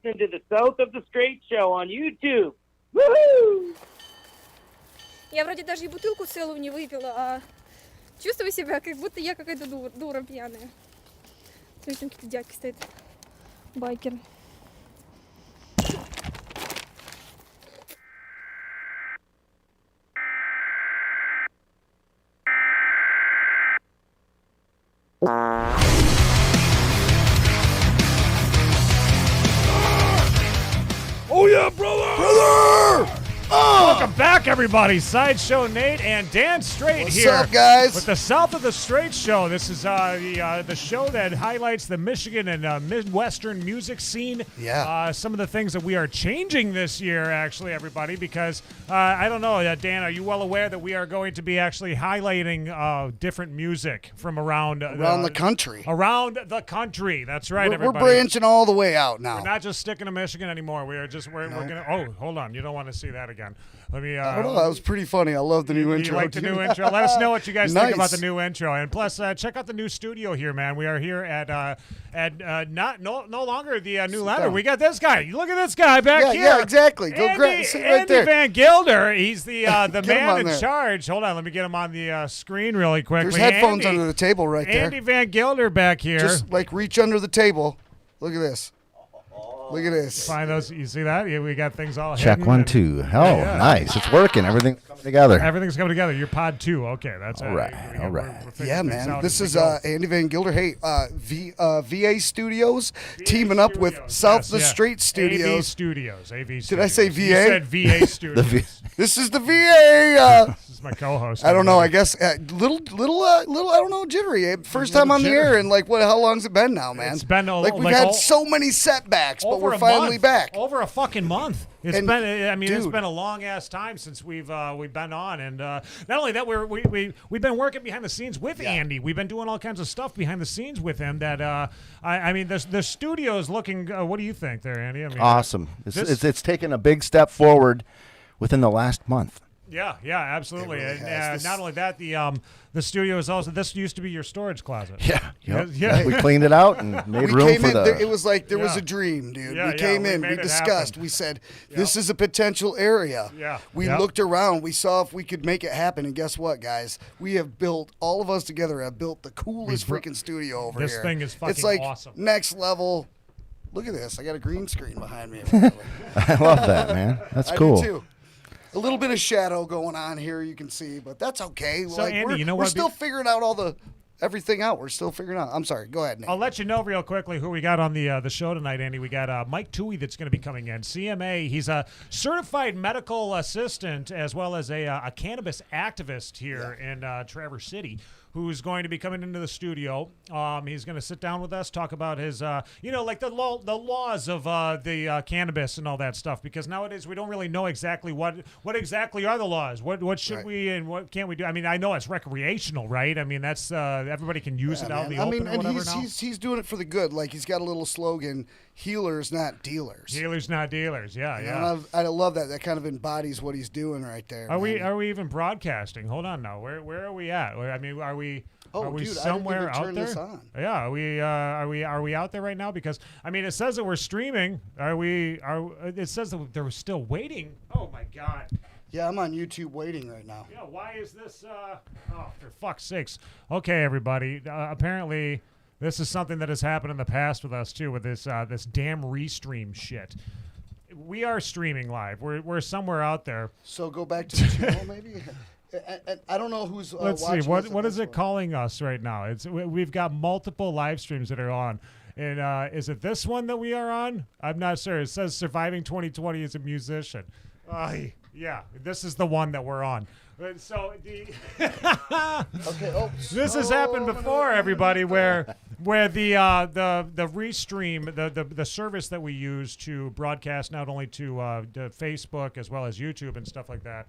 Listen to the South of the Straight Show on YouTube. Woohoo! Я вроде даже и бутылку целую не выпила, а чувствую себя, как будто я какая-то дура пьяная. Смотрите, там какие-то дядьки стоят, байкеры. Oh yeah, brother! Brother! Welcome back, everybody. Sideshow Nate and Dan Straight here. What's up, guys? With the South of the Straight Show. This is the show that highlights the Michigan and Midwestern music scene. Yeah. Some of the things that we are changing this year, actually, everybody, because I don't know, Dan, are you well aware that we are going to be actually highlighting different music from around the country. Around the country. That's right, We're everybody. branching all the way out now. We're not just sticking to Michigan anymore. We're gonna. Oh, hold on. You don't want to see that again. Let me. I don't know. That was pretty funny. I love the new intro. You like the new intro? Let us know what you guys Nice. think about the new intro, and plus, check out the new studio here, man. We are here at no longer the new ladder. down. We got this guy. You look at this guy back here. Yeah, exactly. Go Andy, sit right Andy there. Van Gilder. He's the Get him man on in there. charge. Hold on, let me get him on the screen really quick. There's headphones under the table right there. Andy Van Gilder back here. Just like reach under the table. Look at this. Look at this. Find those. You see that? Yeah, we got things all Check hidden 1, and- 2. Oh, Yeah. nice. It's working. Everything's coming together. Everything's coming together. You're pod 2. Okay, that's All right, we're all right. figuring Yeah, things man. out This as is we go. Andy Van Gilder. Hey, VA Studios teaming up with Studios, South yes, the yeah. Straight AV Studios. Studios. AV Studios. Did I say You VA? said VA Studios. This is the VA. This is my co-host. I don't know. I guess little. I don't know. Jittery. First time on the jittery. air, and like, what? How long's it been now, man? It's been like we've had so many setbacks, but over we're a finally month. back. Over a fucking month. It's And, been. I mean, it's dude. been a long ass time since we've been on, and not only that, we've been working behind the scenes with Andy. We've been doing all kinds of stuff behind the scenes with him. That I mean, the studio's looking. What do you think, there, Andy? I mean, Awesome. this- It's taken a big step forward within the last month. Yeah, absolutely. It really And has. not only that, the studio is also. This used to be your storage closet. Yeah. Yep. Yeah. We cleaned it out and made We room came for in. the. It was like there was Yeah. a dream, dude. Yeah, we yeah, came we in. made We it discussed. happen. We said this is a potential area. Yeah. We Yep. looked around. We saw if we could make it happen. And guess what, guys? We have built. All of us together have built the coolest bro- freaking studio over This here. thing is fucking It's like awesome. next level. Look at this. I got a green screen behind me. I love that, man. That's cool. I do too. A little bit of shadow going on here, you can see, but that's okay. So, Andy, we're, you know we're what? still figuring out everything out. We're still figuring out. I'm sorry. Go ahead, Nate. I'll let you know real quickly who we got on the show tonight, Andy. We got Mike Thue that's going to be coming in. CMA. He's a certified medical assistant as well as a cannabis activist here in Traverse City, who's going to be coming into the studio. He's going to sit down with us, talk about his, like the laws of the cannabis and all that stuff. Because nowadays we don't really know exactly what exactly are the laws. What should Right. we and what can't we do? I mean, I know it's recreational, right? I mean, that's everybody can use it out in the I open mean, or and whatever now. he's doing it for the good. Like he's got a little slogan: "Healers, not dealers." Dealers, not dealers. Yeah, And yeah. I love that. That kind of embodies what he's doing right there. Are we man. are we even broadcasting? Hold on now. Where are we at? I mean, are we Oh, are we dude, I didn't somewhere even out turn there? this on. Yeah, are we out there right now? Because I mean, it says that we're streaming. It says that they're still waiting. Oh my God. Yeah, I'm on YouTube waiting right now. Yeah, why is this? Oh, for fuck's sakes. Okay, everybody. Apparently, this is something that has happened in the past with us too, with this damn restream shit. We are streaming live. We're somewhere out there. So go back to the channel, maybe. I don't know who's. Let's see. watching What this what at is this it point. calling us right now? We've got multiple live streams that are on. And is it this one that we are on? I'm not sure. It says surviving 2020 as a musician. Yeah, this is the one that we're on. So Okay. Oh, this has happened before, everybody, where the restream, the service that we use to broadcast not only to the Facebook as well as YouTube and stuff like that.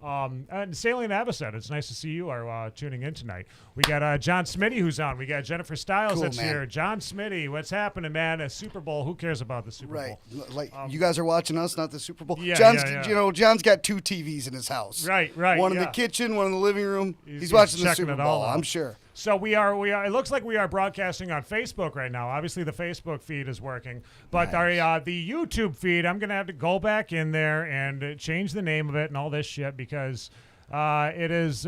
And Salient Avocet, it's nice to see you are tuning in tonight. We got John Smitty who's on. We got Jennifer Stiles Cool, that's man. here. John Smitty, what's happening, man? A Super Bowl. Who cares about the Super Right, Bowl? like you guys are watching us, not the Super Bowl. Yeah, John's, yeah. John's got 2 TVs in his house. Right. One in yeah. the kitchen, one in the living room. He's He's watching the checking Super it all Bowl, out. I'm sure. So we are. It looks like we are broadcasting on Facebook right now. Obviously, the Facebook feed is working, but the YouTube feed, I'm gonna have to go back in there and change the name of it and all this shit because it is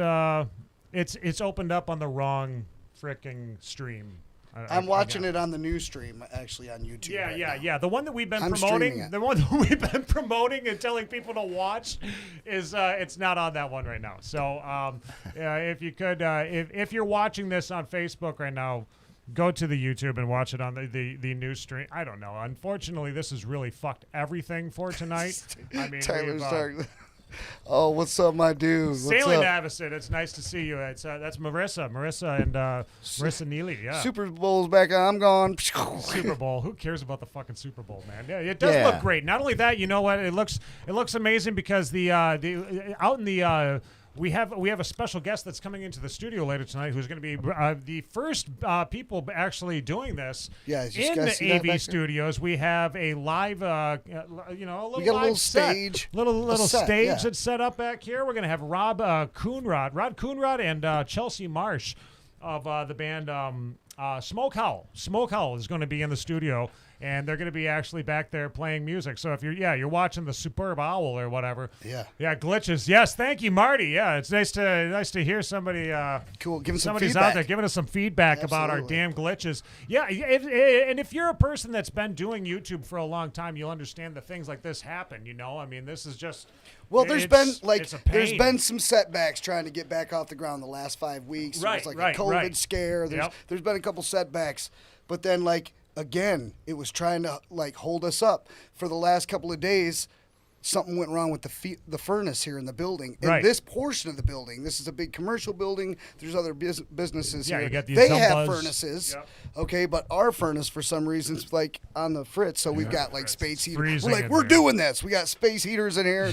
it's opened up on the wrong fricking stream. I'm watching it on the news stream, actually, on YouTube. Yeah. The one that we've been I'm promoting, streaming it. the one that we've been promoting and telling people to watch, is it's not on that one right now. So if you could, if you're watching this on Facebook right now, go to the YouTube and watch it on the news stream. I don't know. Unfortunately, this has really fucked everything for tonight. I mean, Tyler's talking. Oh, what's up, my dude? What's Stanley up? Navison, it's nice to see you. It's that's Marissa and Marissa Neely. Yeah. Super Bowl's back on. I'm gone. Super Bowl. Who cares about the fucking Super Bowl, man? Yeah, it does look great. Not only that, you know what? It looks amazing because the out in the we have a special guest that's coming into the studio later tonight who's going to be the first people actually doing this in the AV studios. We have a live, a little we got live a little set. stage, little set, stage that's set up back here. We're going to have Rod Coonrod, and Chelsea Marsh of the band Smokehowl. Smokehowl is going to be in the studio. And they're going to be actually back there playing music. So if you're watching the Superb Owl or whatever. Yeah, glitches. Yes, thank you, Marty. Yeah, it's nice to hear somebody. Cool. Give us some somebody's feedback. out there giving us some feedback about our damn glitches. Yeah, and if you're a person that's been doing YouTube for a long time, you'll understand that things like this happen. You know, I mean, this is just. Well, there's there's been some setbacks trying to get back off the ground the last 5 weeks. Right, There was like a COVID scare. There's been a couple setbacks, but then again, it was trying to hold us up for the last couple of days. Something went wrong with the furnace here in the building. In this portion of the building, this is a big commercial building. There's other businesses here. You got these they dumb have buzz. furnaces, Yep. okay, but our furnace for some reason is on the fritz. So we've got space heaters. freezing We're in we're there. doing this. We got space heaters in here.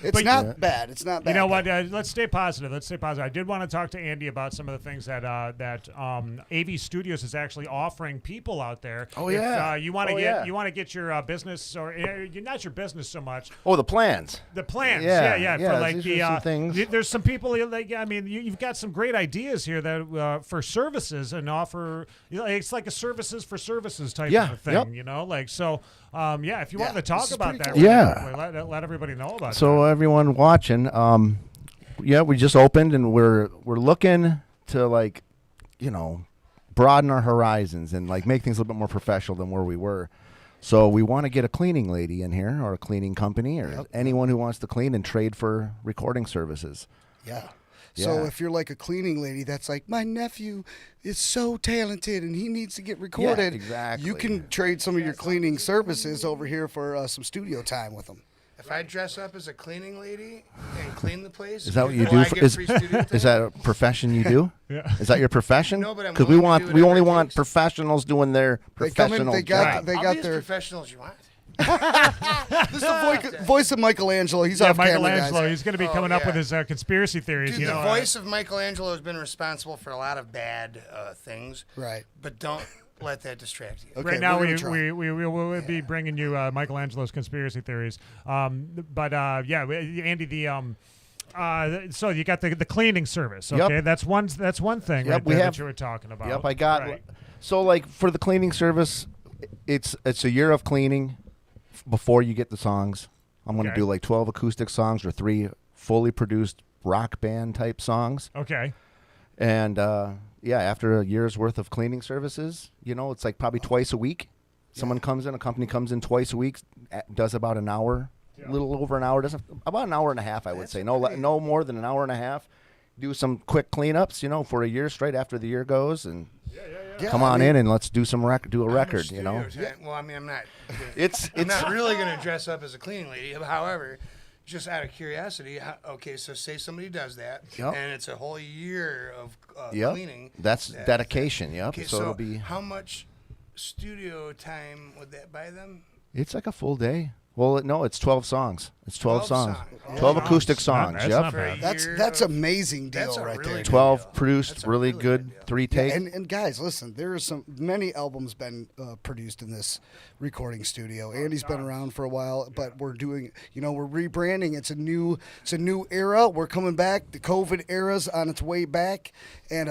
It's not bad. It's not bad. You know what? Let's stay positive. I did want to talk to Andy about some of the things that AV Studios is actually offering people out there. Oh, if, yeah. you want to get your business or not your business so much. Oh, the plans. The plans. Yeah. For These are some things. There's some people you've got some great ideas here that for services and offer. It's like a services for services type of a thing. Yep. You know, if you wanted to talk about that, cool. let everybody know about So that. everyone watching, we just opened and we're looking to broaden our horizons and make things a little bit more professional than where we were. So we want to get a cleaning lady in here or a cleaning company or anyone who wants to clean and trade for recording services. Yeah. So if you're a cleaning lady that's my nephew is so talented and he needs to get recorded, exactly. You can trade some of your cleaning services over here for some studio time with them. If I dress up as a cleaning lady and clean the place, Is that what you will do? I get free studio time? Is that a profession you do? Yeah. Is that your profession? No, but I'm because willing to do we whatever only it want takes. professionals doing their They come in, professional they got job. they I'll got be as their professional as you want. this is the voice of Michelangelo. He's off camera, Michelangelo. guys. He's going to be Oh, coming up yeah. with his conspiracy theories. Dude, you the know, voice of Michelangelo has been responsible for a lot of bad things. Right. But don't let that distract you. Okay, right now, we're gonna try. we will be bringing you Michelangelo's conspiracy theories. Andy, so you got the cleaning service. Okay, Yep. that's one thing. Yep, right we there have- that you were talking about. Yep, I got. Right. So for the cleaning service, it's a year of cleaning before you get the songs. I'm going to Okay. do 12 acoustic songs or 3 fully produced rock band type songs. Okay. And after a year's worth of cleaning services, it's probably twice a week. Someone comes in, a company comes in twice a week, does about an hour, a little over an hour, does about an hour and a half, I would say. No more than an hour and a half. Do some quick cleanups, for a year straight after the year goes, and come on in and let's do some do a record, Well, I mean, I'm not. It's I'm not really going to dress up as a cleaning lady. However, just out of curiosity, so say somebody does that, Yep. and it's a whole year of Yep. cleaning. That's dedication. Yep. Okay, so it'll be. how much studio time would that buy them? It's like a full day. Well, no, it's 12 songs. It's 12 songs. songs. 12 Yeah. acoustic That's songs. not Yep. bad. That's amazing deal That's a right really there. good 12 deal. produced, That's a really really good, good deal. 3 Yeah, take. and guys, listen, there are many albums been produced in this recording studio. Andy's been around for a while, but we're doing, we're rebranding. It's a new era. We're coming back. The COVID era's on its way back, and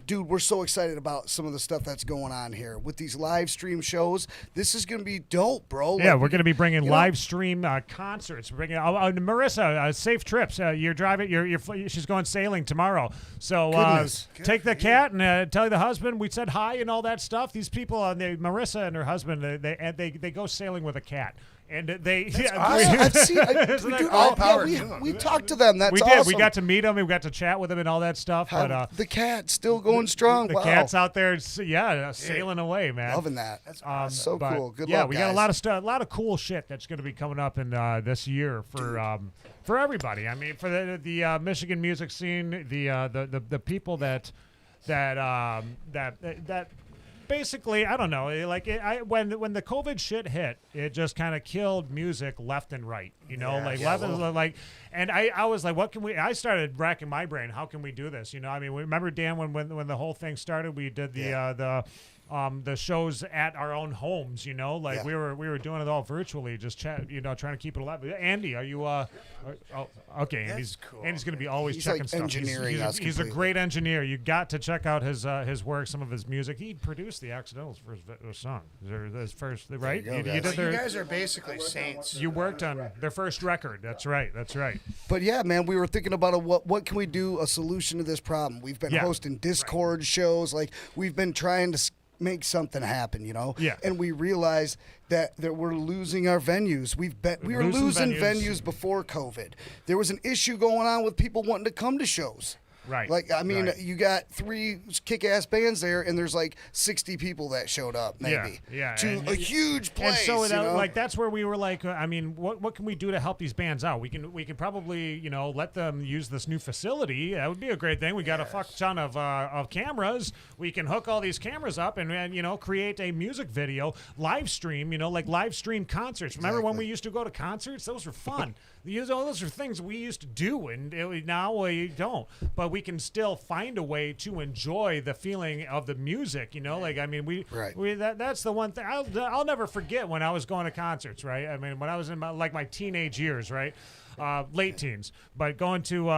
we're so excited about some of the stuff that's going on here with these live stream shows. This is gonna be dope, bro. Yeah, Like, we're going to be bringing you know- live stream concerts. We're bringing Marissa, safe trips. You're driving. She's going sailing tomorrow. So Goodness. take the cat and tell the husband we said hi and all that stuff. These people, Marissa and her husband, they go sailing with a cat. And they, awesome. I've seen. Isn't that Dude, all power to them. we talked to them. That's we awesome. did. We got to meet them. We got to chat with them and all that stuff. But The cat's still going strong. the Wow. cat's out there, sailing away, man. Loving that. So But, cool. Good yeah, luck, we guys. got a lot of stuff, a lot of cool shit that's going to be coming up in this year for everybody. I mean, for the Michigan music scene, the people that basically, I don't know, when the COVID shit hit, it just kind of killed music left and right. And I was like, what can we? I started racking my brain. How can we do this? I mean, remember Dan when the whole thing started, we did the shows at our own homes. We were doing it all virtually, just chat. Trying to keep it alive. Andy, are you? Okay, Andy's cool. Andy's going to be always He's, checking like, stuff. engineering us He's a completely. great engineer. You got to check out his work, some of his music. He produced the Accidentals for his song. His first, right? you go, You guys. did You guys are basically saints. you worked on their first record. That's right. But yeah, man, we were thinking about what can we do, a solution to this problem. We've been Yeah. hosting Discord shows, like we've been trying to make something happen, Yeah. And we realized that we're losing our venues. We were losing losing venues. venues before COVID. There was an issue going on with people wanting to come to shows. Right. Like, I mean, Right. you got 3 kick-ass bands there, and there's like 60 people that showed up, Yeah, maybe. yeah, To and- a huge place, And so you know? that's where we were like, I mean, what can we do to help these bands out? We can probably let them use this new facility. That would be a great thing. We got a fuck ton of cameras. We can hook all these cameras up and create a music video, live stream. Like live stream concerts. Remember when we used to go to concerts? Those were fun. Those are things we used to do, and now we don't. But we can still find a way to enjoy the feeling of the music. I mean, Right. that's the one thing I'll never forget when I was going to concerts. Right. I mean, when I was in my teenage years, right, late teens, but going to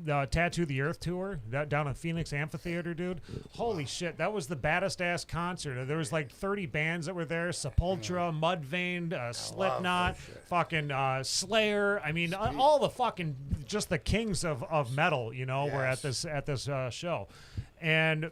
the Tattoo the Earth tour down in Phoenix Amphitheater, dude. Holy shit, that was the baddest ass concert. There was like 30 bands that were there: Sepultura, Mudvayne, Slipknot, fucking Slayer. I mean, all the fucking just the kings of metal. Were at this show, and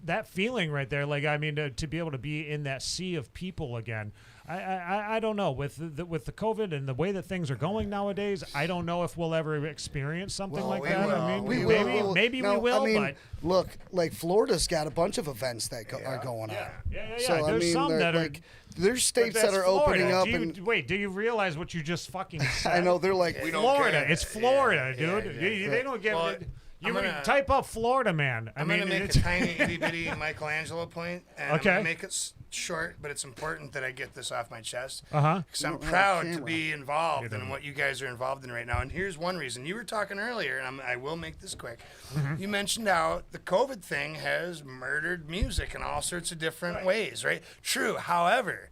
that feeling right there, to be able to be in that sea of people again. I don't know, with the COVID and the way that things are going nowadays, I don't know if we'll ever experience something like we that. will. I mean, We maybe No, we will, I mean, but look, like Florida's got a bunch of events that are going on. yeah. So I There's mean, some that are. like, there's states But that's that are Florida. opening up, Do you, and wait, do you realize what you just fucking said? I know they're like, We don't Florida. care. It's Florida, Yeah, dude. exactly. They don't give. Well, you I'm gonna- type up Florida, man. I'm going to make a tiny itty bitty Michelangelo point, and Okay. I'm going to make it short, but it's important that I get this off my chest. Uh-huh. Because I'm don't have a proud to camera. be involved in what you guys are involved in right now. And here's one reason. You were talking earlier, and I will make this quick. Mm-hmm. You mentioned how the COVID thing has murdered music in all sorts of different ways, right? True. However,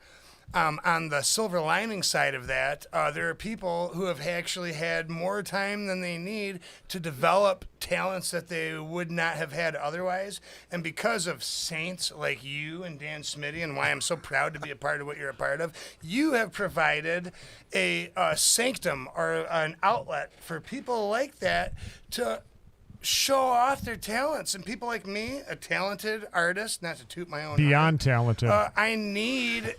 on the silver lining side of that, there are people who have actually had more time than they need to develop talents that they would not have had otherwise. And because of saints like you and Dan Smitty, and why I'm so proud to be a part of what you're a part of, you have provided a sanctum or an outlet for people like that to show off their talents. And people like me, a talented artist, not to toot my own Beyond talented. I need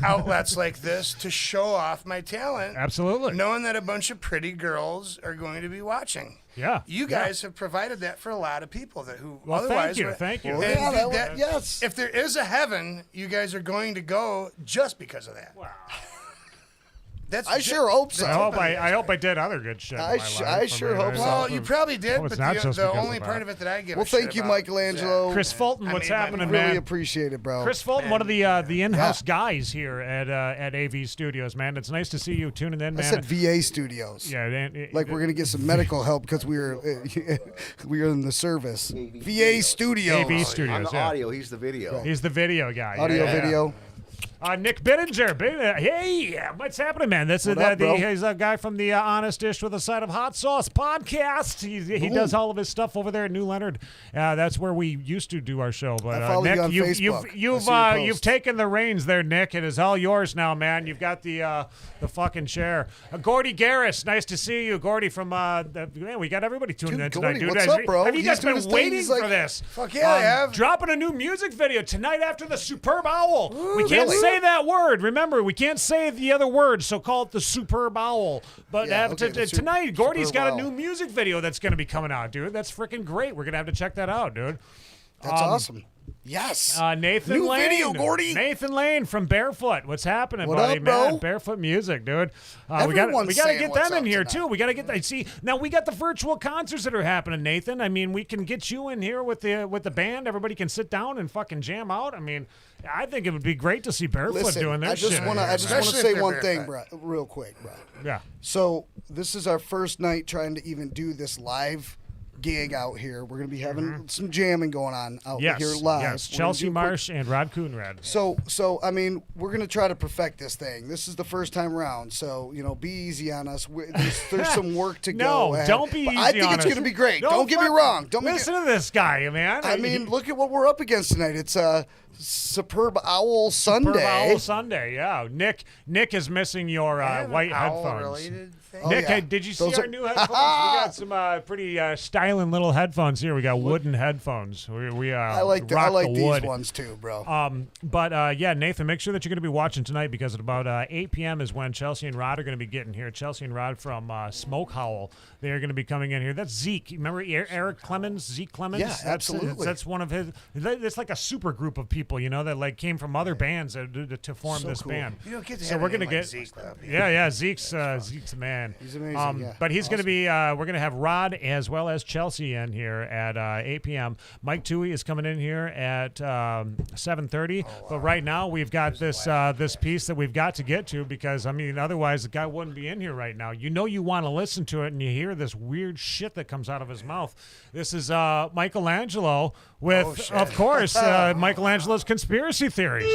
outlets like this to show off my talent. Absolutely. Knowing that a bunch of pretty girls are going to be watching. Yeah. You guys have provided that for a lot of people who Well, otherwise thank you. And Well, yeah, that- yes. If there is a heaven, you guys are going to go just because of that. Wow. I sure hope so. I hope I did other good shit. I sure hope so. Well, you probably did, Oh, it's but not just the because only of part that. of it that I give Well, a shit thank you, about Michelangelo. Chris Fulton, what's happening, Really man? appreciate it, bro. Chris Fulton, one of the in-house guys here at AV Studios, man. It's nice to see you tuning in, man. I said VA Studios. Yeah, Like we're gonna get some medical help because we were in the service. VA Studios. AV Studios. I'm the yeah. audio. He's the video. He's the video guy. Audio, yeah. video. Nick Bittinger. Hey, what's happening, man? This is What up, bro? he's a guy from the Honest Dish with a Side of Hot Sauce podcast. He does all of his stuff over there at New Leonard. That's where we used to do our show. But I follow Nick, you on Facebook. you've taken the reins there, Nick. It is all yours now, man. You've got the fucking chair. Gordy Garris, nice to see you, Gordy. From man, we got everybody tuning in tonight, Gordy, dude. what's up, bro? Have you He's guys doing been his thing. waiting He's like- for this? Fuck yeah, I have. Dropping a new music video tonight after the Superb Owl. We can't really? say that word. Remember, we can't say the other word, so call it the Superb Owl. But Yeah, okay, the tonight, Gordy's Superb got a Owl. new music video that's going to be coming out, dude. That's freaking great. We're going to have to check that out, dude. That's awesome. Yes. Nathan New Lane. video, Gordy. Nathan Lane from Barefoot. What's happening, What buddy? up, bro? Man, Barefoot music, dude. We Everyone's got to saying get what's them in up here, tonight. too. We got to get that. See, now we got the virtual concerts that are happening, Nathan. I mean, we can get you in here with the band. Everybody can sit down and fucking jam out. I mean, I think it would be great to see Barefoot Listen, doing their I just shit. want in to here, man. Especially say if they're one thing, barefoot. bro, real quick, bro. Yeah. So this is our first night trying to even do this live gig out here. We're gonna be having some jamming going on out Yes. here live. Yes. We're gonna Chelsea do a quick- Marsh and Rod Coonrad. So I mean, we're gonna try to perfect this thing. This is the first time around, so be easy on us. There's some work to No, go. ahead. don't be But easy I think on it's us. gonna be great. No, Don't get me fuck- wrong. Listen to this guy, man. I mean, look at what we're up against tonight. It's a Superb Owl Sunday. Superb Owl Sunday, yeah. Nick is missing your white headphones. Related thing. Oh, Nick, yeah. did you see Those our are- new headphones? We got some pretty styling little headphones here. We got wooden headphones. We I like rock the the wood. these ones too, bro. But yeah, Nathan, make sure that you're going to be watching tonight because at about 8 p.m. is when Chelsea and Rod are going to be getting here. Chelsea and Rod from Smokehowl. They are going to be coming in here. That's Zeke. Remember Eric Clemens? Zeke Clemens? Yeah, absolutely. That's one of his. It's like a super group of people, that like came from other bands to form So this cool. band. You don't get to So have we're a name gonna like get Zeke, though. yeah, Zeke's a man. He's amazing, yeah. But he's going to be. We're going to have Rod as well as Chelsea in here at 8 p.m. Mike Thue is coming in here at 7:30. But right now we've got this piece that we've got to get to because I mean otherwise the guy wouldn't be in here right now. You want to listen to it and you hear this weird shit that comes out of his mouth. This is Michelangelo with, of course, Michelangelo's conspiracy theories.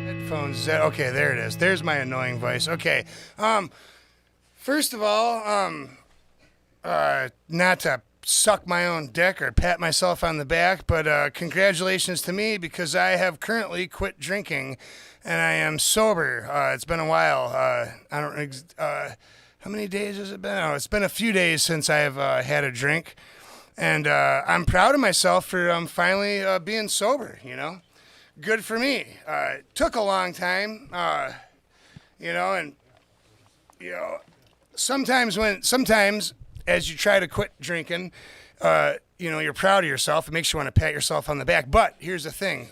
Headphones. Okay, there it is. There's my annoying voice. Okay. First of all, not to suck my own dick or pat myself on the back, but congratulations to me because I have currently quit drinking and I am sober. It's been a while. I don't. How many days has it been? Oh, it's been a few days since I have had a drink, and I'm proud of myself for finally being sober. Good for me. It took a long time, sometimes as you try to quit drinking, you're proud of yourself. It makes you want to pat yourself on the back. But here's the thing.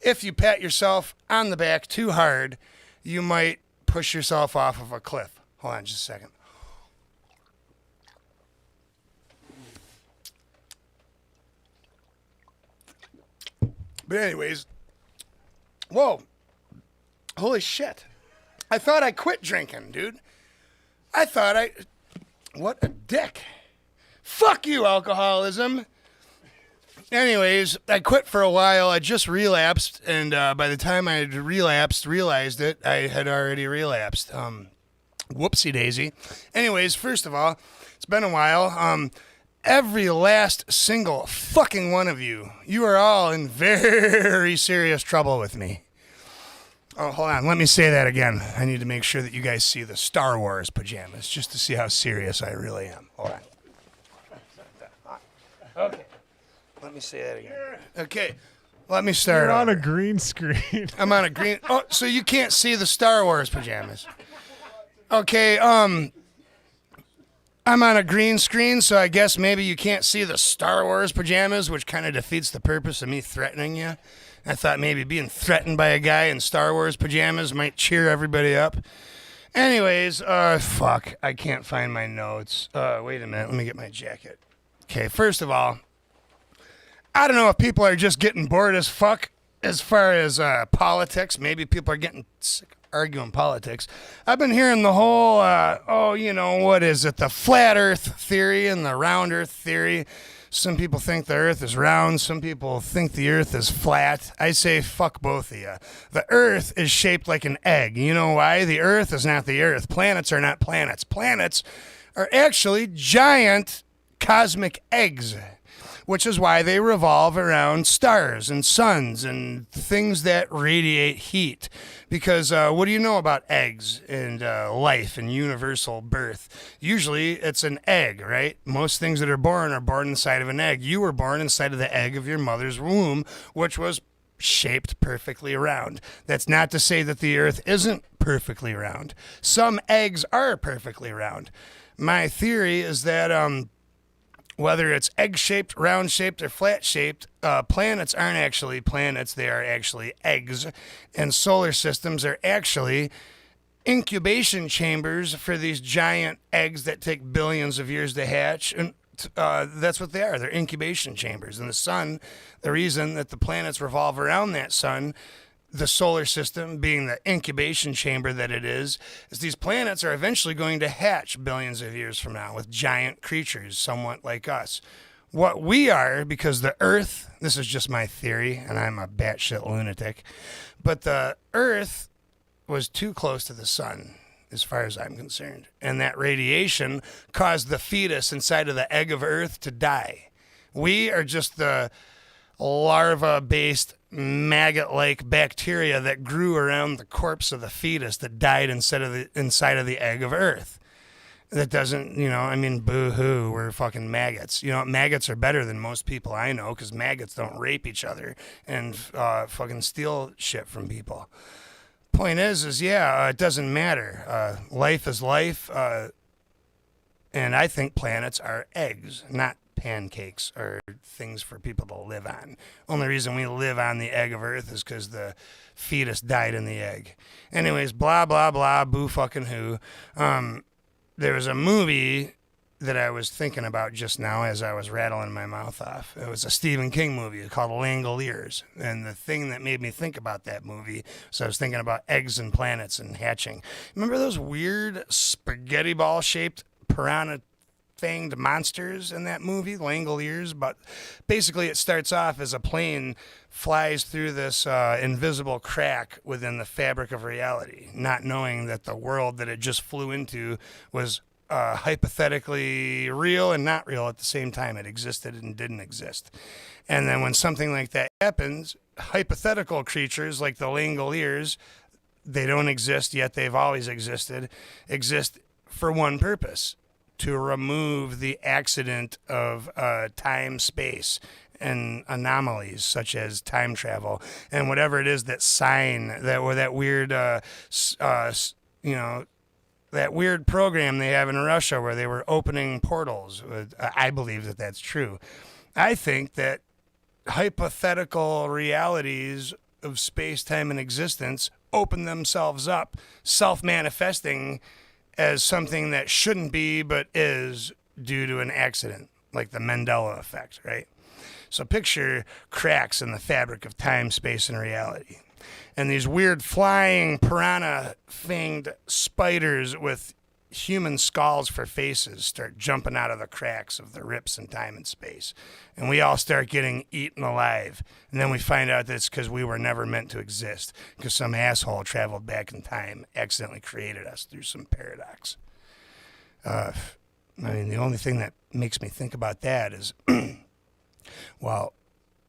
If you pat yourself on the back too hard, you might push yourself off of a cliff. Hold on just a second. But anyways, whoa. Holy shit. I thought I quit drinking, dude. What a dick. Fuck you, alcoholism. Anyways, I quit for a while. I just relapsed, and by the time I had realized it, I had already relapsed. Whoopsie daisy. Anyways, first of all, it's been a while. Every last single fucking one of you are all in very serious trouble with me. Oh, hold on. Let me say that again. I need to make sure that you guys see the Star Wars pajamas just to see how serious I really am. Hold on. Let me say that again. Okay. Let me start. You're on a over. green screen. I'm on a green. Oh, so you can't see the Star Wars pajamas. Okay, I'm on a green screen, so I guess maybe you can't see the Star Wars pajamas, which kind of defeats the purpose of me threatening you. I thought maybe being threatened by a guy in Star Wars pajamas might cheer everybody up. Anyways, fuck, I can't find my notes. Wait a minute, let me get my jacket. Okay, first of all, I don't know if people are just getting bored as fuck as far as politics. Maybe people are getting sick of arguing politics. I've been hearing the whole, what is it? The flat earth theory and the round earth theory. Some people think the earth is round. Some people think the earth is flat. I say fuck both of you. The earth is shaped like an egg. You know why? The earth is not the earth. Planets are not planets. Planets are actually giant cosmic eggs, which is why they revolve around stars and suns and things that radiate heat. Because what do you know about eggs and life and universal birth? Usually it's an egg, right? Most things that are born inside of an egg. You were born inside of the egg of your mother's womb, which was shaped perfectly round. That's not to say that the earth isn't perfectly round. Some eggs are perfectly round. My theory is that whether it's egg-shaped, round-shaped, or flat-shaped, planets aren't actually planets. They are actually eggs. And solar systems are actually incubation chambers for these giant eggs that take billions of years to hatch. And that's what they are. They're incubation chambers. And the sun, the reason that the planets revolve around that sun, the solar system being the incubation chamber that it is these planets are eventually going to hatch billions of years from now with giant creatures somewhat like us. What we are, because the Earth, this is just my theory, and I'm a batshit lunatic, but the Earth was too close to the sun, as far as I'm concerned. And that radiation caused the fetus inside of the egg of Earth to die. We are just the larva-based maggot-like bacteria that grew around the corpse of the fetus that died inside of the egg of Earth. That doesn't, boo-hoo, we're fucking maggots. Maggots are better than most people I know because maggots don't rape each other and fucking steal shit from people. Point is it doesn't matter. Life is life, and I think planets are eggs, not pancakes or things for people to live on. Only reason we live on the egg of Earth is because the fetus died in the egg. Anyways, blah, blah, blah, boo fucking who. There was a movie that I was thinking about just now as I was rattling my mouth off. It was a Stephen King movie called Langoliers. And the thing that made me think about that movie was I was thinking about eggs and planets and hatching. Remember those weird spaghetti ball shaped piranha fanged monsters in that movie, Langoliers? But basically it starts off as a plane flies through this invisible crack within the fabric of reality, not knowing that the world that it just flew into was hypothetically real and not real at the same time. It existed and didn't exist. And then when something like that happens, hypothetical creatures like the Langoliers, they don't exist yet they've always existed, exist for one purpose: to remove the accident of time, space, and anomalies such as time travel and whatever it is that that weird, that weird program they have in Russia where they were opening portals. I believe that that's true. I think that hypothetical realities of space, time, and existence open themselves up, self-manifesting as something that shouldn't be but is due to an accident, like the Mandela effect, right? So picture cracks in the fabric of time, space, and reality. And these weird flying piranha-fanged spiders with human skulls for faces start jumping out of the cracks of the rips in time and space. And we all start getting eaten alive. And then we find out that it's because we were never meant to exist, because some asshole traveled back in time, accidentally created us through some paradox. The only thing that makes me think about that is, well,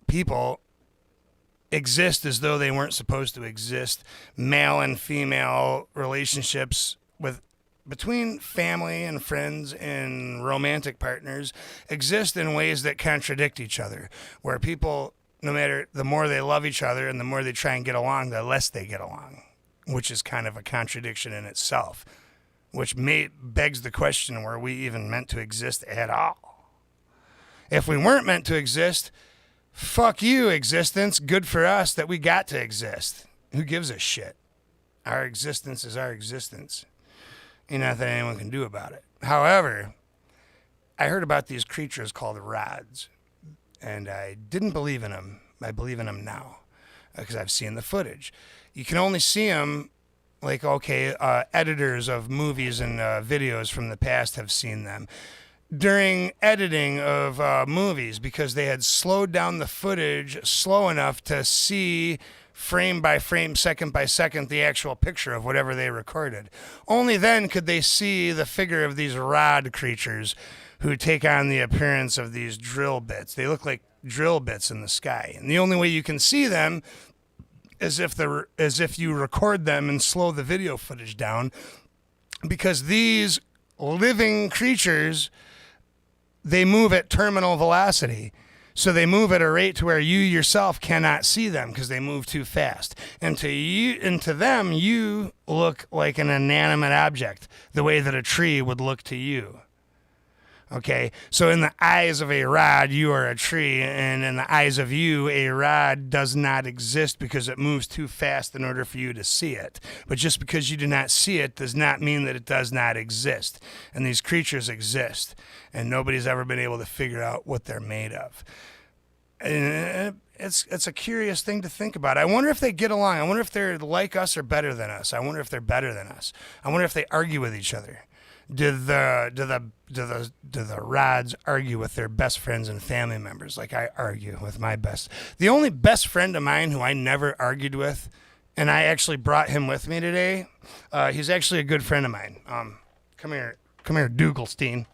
people exist as though they weren't supposed to exist. Male and female relationships with between family and friends and romantic partners exist in ways that contradict each other, where people, no matter, the more they love each other and the more they try and get along, the less they get along, which is kind of a contradiction in itself, which begs the question, were we even meant to exist at all? If we weren't meant to exist, fuck you, existence. Good for us that we got to exist. Who gives a shit? Our existence is our existence. Ain't nothing anyone can do about it. However, I heard about these creatures called rods, and I didn't believe in them. I believe in them now because I've seen the footage. You can only see them, like, okay, editors of movies and videos from the past have seen them during editing of movies, because they had slowed down the footage slow enough to see frame by frame, second by second, the actual picture of whatever they recorded. Only then could they see the figure of these rod creatures who take on the appearance of these drill bits. They look like drill bits in the sky. And the only way you can see them is if you record them and slow the video footage down, because these living creatures, they move at terminal velocity. So they move at a rate to where you yourself cannot see them because they move too fast. And to them, you look like an inanimate object, the way that a tree would look to you. Okay, so in the eyes of a rod, you are a tree, and in the eyes of you, a rod does not exist because it moves too fast in order for you to see it. But just because you do not see it does not mean that it does not exist. And these creatures exist, and nobody's ever been able to figure out what they're made of. And it's a curious thing to think about. I wonder if they get along. I wonder if they're like us or better than us. I wonder if they're better than us. I wonder if they argue with each other. Do the rods argue with their best friends and family members like I argue with my best? The only best friend of mine who I never argued with, and I actually brought him with me today. He's actually a good friend of mine. Come here, Dougalstein.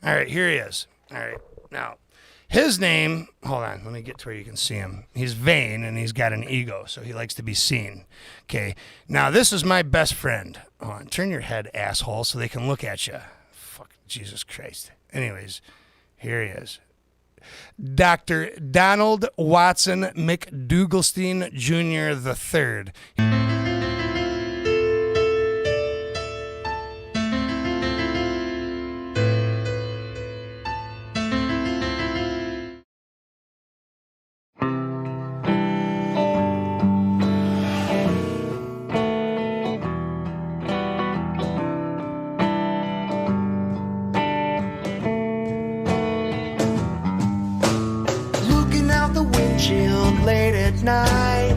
All right, here he is. All right, now his name. Hold on, let me get to where you can see him. He's vain and he's got an ego, so he likes to be seen. Okay, now this is my best friend. Hold on, turn your head, asshole, so they can look at you. Fuck, Jesus Christ. Anyways, here he is. Dr. Donald Watson McDougalstein Jr. III. Late at night,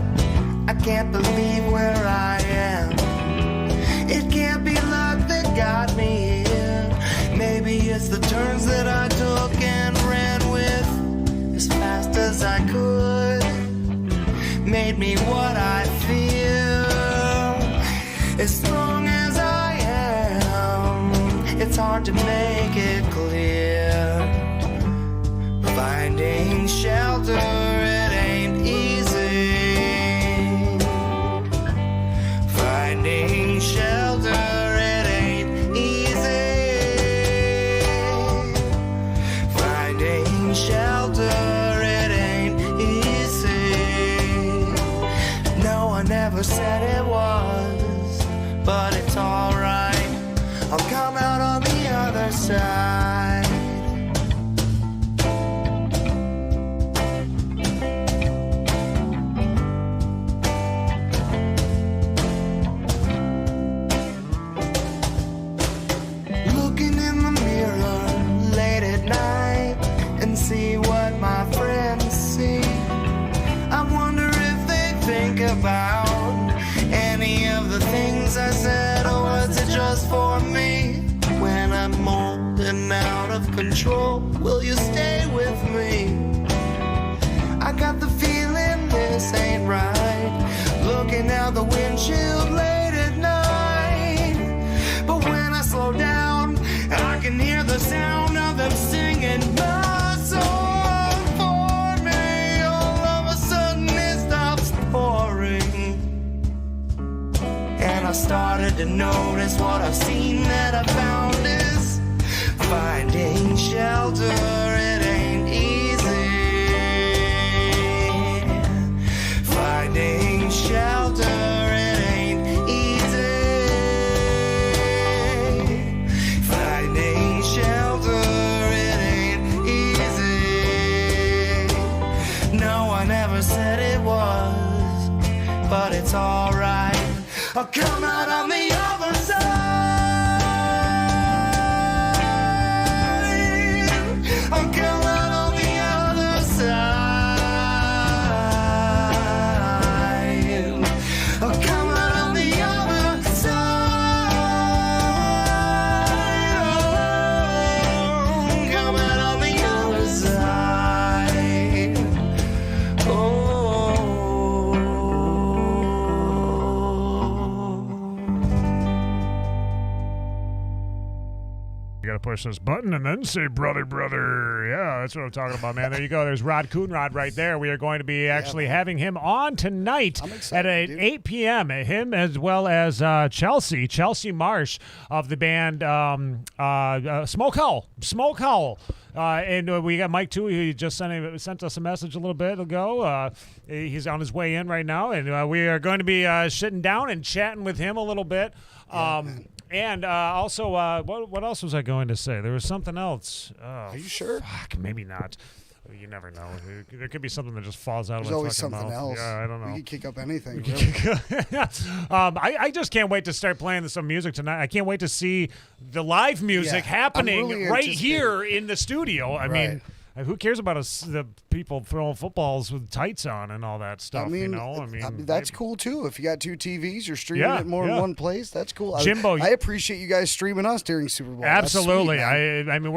I can't believe where I am. It can't be luck that got me here. Maybe it's the turns that I took and ran with as fast as I could. Made me what I feel. As strong as I am, it's hard to make it clear. Finding shelter, it ain't easy. Finding shelter, it ain't easy. Finding shelter, it ain't easy. No one ever said it was, but it's alright. I'll come out on the other side. See what my friends see. I wonder if they think about any of the things I said, or was it just for me? When I'm old and out of control, will you stay with me? I got the feeling this ain't right. Looking out the windshield late at night. But when I slow down, I can hear the sound of them singing my song for me. All of a sudden it stops pouring, and I started to notice what I've seen that I found is finding shelter. It ain't easy. Finding shelter. It ain't easy. Finding shelter. It ain't easy. No one ever said it was, but it's alright. I'll come out on the other side. I'll come out on the other side. I'll come out on the other side. Oh, come out on the other side. Oh. You gotta push this button and then say brother, brother. Yeah, that's what I'm talking about, man. There you go. There's Rod Coonrod right there. We are going to be actually having him on tonight at 8 p.m. Him as well as Chelsea Marsh of the band Smokehowl. And we got Mike Thue. He just sent us a message a little bit ago. He's on his way in right now, and we are going to be sitting down and chatting with him a little bit. And also, what else was I going to say? There was something else. Are you sure? Fuck, maybe not. You never know. There could be something that just falls out of There's my always fucking something mouth. else. Yeah, I don't know. We can kick up anything. Really. I just can't wait to start playing some music tonight. I can't wait to see the live music happening really right anticipating. here in the studio. I mean, who cares about the people throwing footballs with tights on and all that stuff? I mean, that's cool too. If you got two TVs, you're streaming it more in one place. That's cool. Jimbo, I appreciate you guys streaming us during Super Bowl. Absolutely. That's sweet, I mean,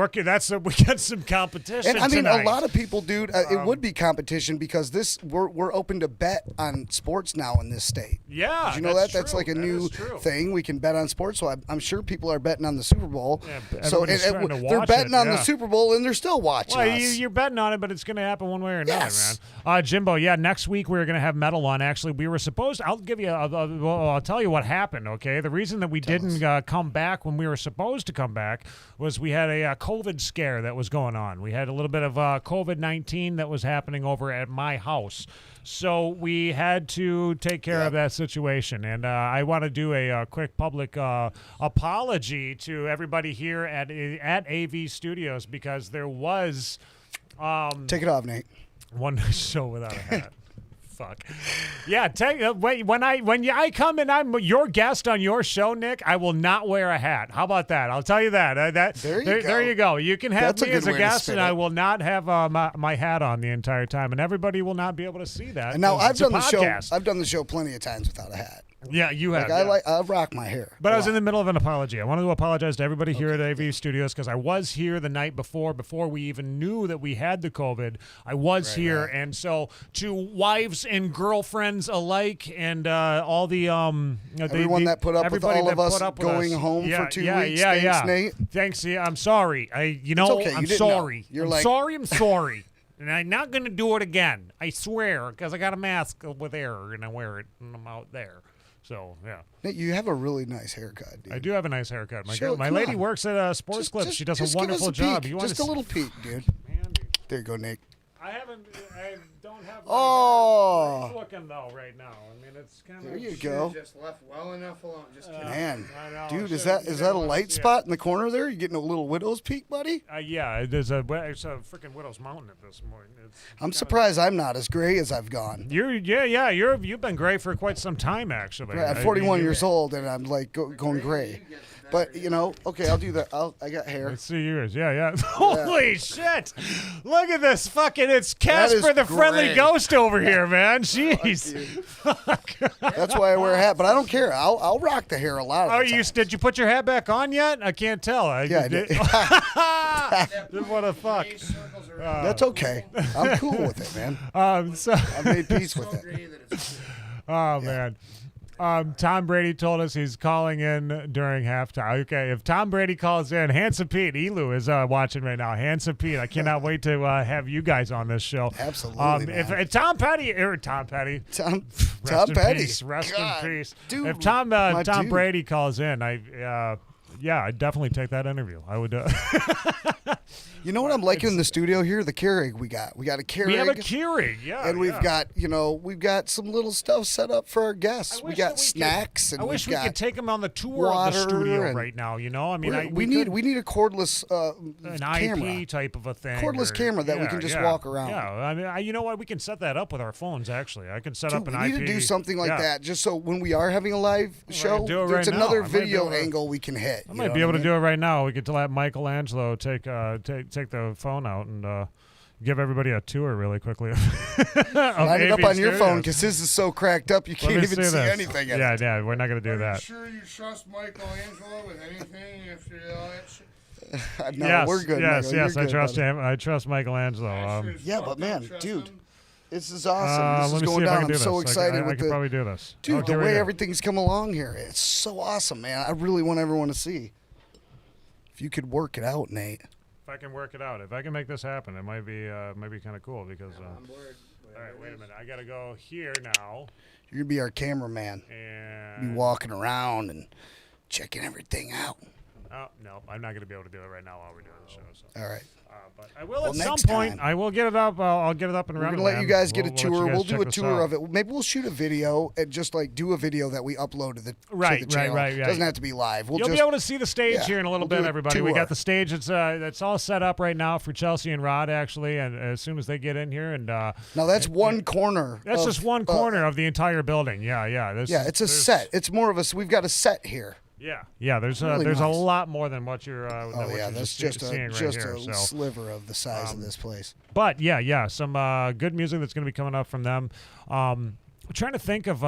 we got some competition. and I mean, tonight. a lot of people, dude. It would be competition because we're open to bet on sports now in this state. Yeah, did you know that's like a new thing. We can bet on sports, so I'm sure people are betting on the Super Bowl. Yeah, so they're betting on the Super Bowl and they're still watching well, us. You're betting on it, but it's going to happen one way or another, Yes. man. Jimbo, next week we're going to have Metal on. Actually, we were supposed. I'll give you. I'll tell you what happened. Okay, the reason that we didn't come back when we were supposed to come back was we had a COVID scare that was going on. We had a little bit of COVID-19 that was happening over at my house. So we had to take care of that situation, and I want to do a quick public apology to everybody here at AV Studios because there was take it off, Nate. one show without a hat. Fuck. Yeah, when I come and I'm your guest on your show, Nick, I will not wear a hat. How about that? I'll tell you that. There you go. You can have me as a guest, and I will not have my hat on the entire time, and everybody will not be able to see that. And now I've done the show. Podcast. I've done the show plenty of times without a hat. Yeah, you have. I rock my hair. But I was in the middle of an apology. I wanted to apologize to everybody here at AV Studios because I was here the night before we even knew that we had the COVID. I was here, and so to wives and girlfriends alike, and all the everyone that put up with all of us going home for 2 weeks. Thanks, Nate. Thanks. Yeah, I'm sorry. It's okay. I'm sorry. You're I'm sorry. And I'm not going to do it again. I swear, because I got a mask with air, and I wear it, and I'm out there. So, yeah. Nate, you have a really nice haircut, dude. I do have a nice haircut. My come lady on. works at a sports clip. She does a wonderful job. You want just a little peek, dude. Man, dude. There you go, Nate. I don't have Oh. nice looking, though, right now. I mean, it's kind of... There you go. Just left well enough alone. Just kidding. Man, I know, dude, I is that should've- a light spot in the corner there? You getting a little widow's peak, buddy? Yeah, it's a freaking Widow's Mountain at this point. I'm surprised I'm not as gray as I've gone. You've been gray for quite some time, actually. Right, I'm 41 years old, and I'm like going gray. But, okay, I'll do that. I got hair. Let's see yours. Yeah. Holy shit. Look at this fucking, it's Casper is the Friendly great. Ghost over here, man. Jeez. Fuck. That's why I wear a hat, but I don't care. I'll rock the hair a lot of the times. Did you put your hat back on yet? I can't tell. Yeah, I did. What a fuck. That's okay. I'm cool with it, man. So, I've made peace with it. oh, man. Tom Brady told us he's calling in during halftime. Okay, if Tom Brady calls in, Handsome Pete, Elu is watching right now. Handsome Pete, I cannot wait to have you guys on this show. Absolutely, man. If Tom Petty, rest in peace. Dude, if Tom dude. Brady calls in, I'd definitely take that interview. I would. You know what I'm liking in the studio here? The Keurig we got. We got a Keurig. We have a Keurig, yeah. And we've got some little stuff set up for our guests. We got snacks, and I wish we could take them on the tour of the studio right now. You know, I mean, we need a cordless an camera. IP type of a thing, Cordless camera that we can just walk around. Yeah, I mean, you know what? We can set that up with our phones. Actually, I can set up an IP. We need to do something like that, just so when we are having a live show, do it there's right another now. video angle we can hit. I might be able to do it right now. We could let Michelangelo take the phone out and give everybody a tour really quickly. Line it up on your phone because this is so cracked up you can't even see anything. Yeah, we're not going to do that. Are you sure you trust Michelangelo with anything after all that shit? No, yes, we're good. Yes, Michael. yes, I trust him. I trust Michelangelo. Yeah, but man, dude, this is awesome. This is going down. I'm so excited I can probably do this. Dude, the way everything's come along here, it's so awesome, man. I really want everyone to see. If you could work it out, Nate. If I can work it out, if I can make this happen, it might be kind of cool because. All right, wait a minute. I got to go here now. You're gonna be our cameraman. And be walking around and checking everything out. Oh no, I'm not gonna be able to do it right now while we're doing the show. So. All right. But I will at some point. Time. I will get it up. I'll get it up and running. We're gonna let you guys get a tour. We'll do a tour out. of it. Maybe we'll shoot a video and just like do a video that we upload to the channel. Right. Doesn't have to be live. You'll be able to see the stage here in a little bit, do a everybody. tour. We got the stage. It's all set up right now for Chelsea and Rod actually, and as soon as they get in here and now that's one corner. That's just one corner of the entire building. Yeah. It's a set. It's more of we've got a set here. Yeah. There's really a nice. lot more than what you're. That's just seeing a right here, so. sliver of the size of this place. But some good music that's going to be coming up from them. I'm trying to think of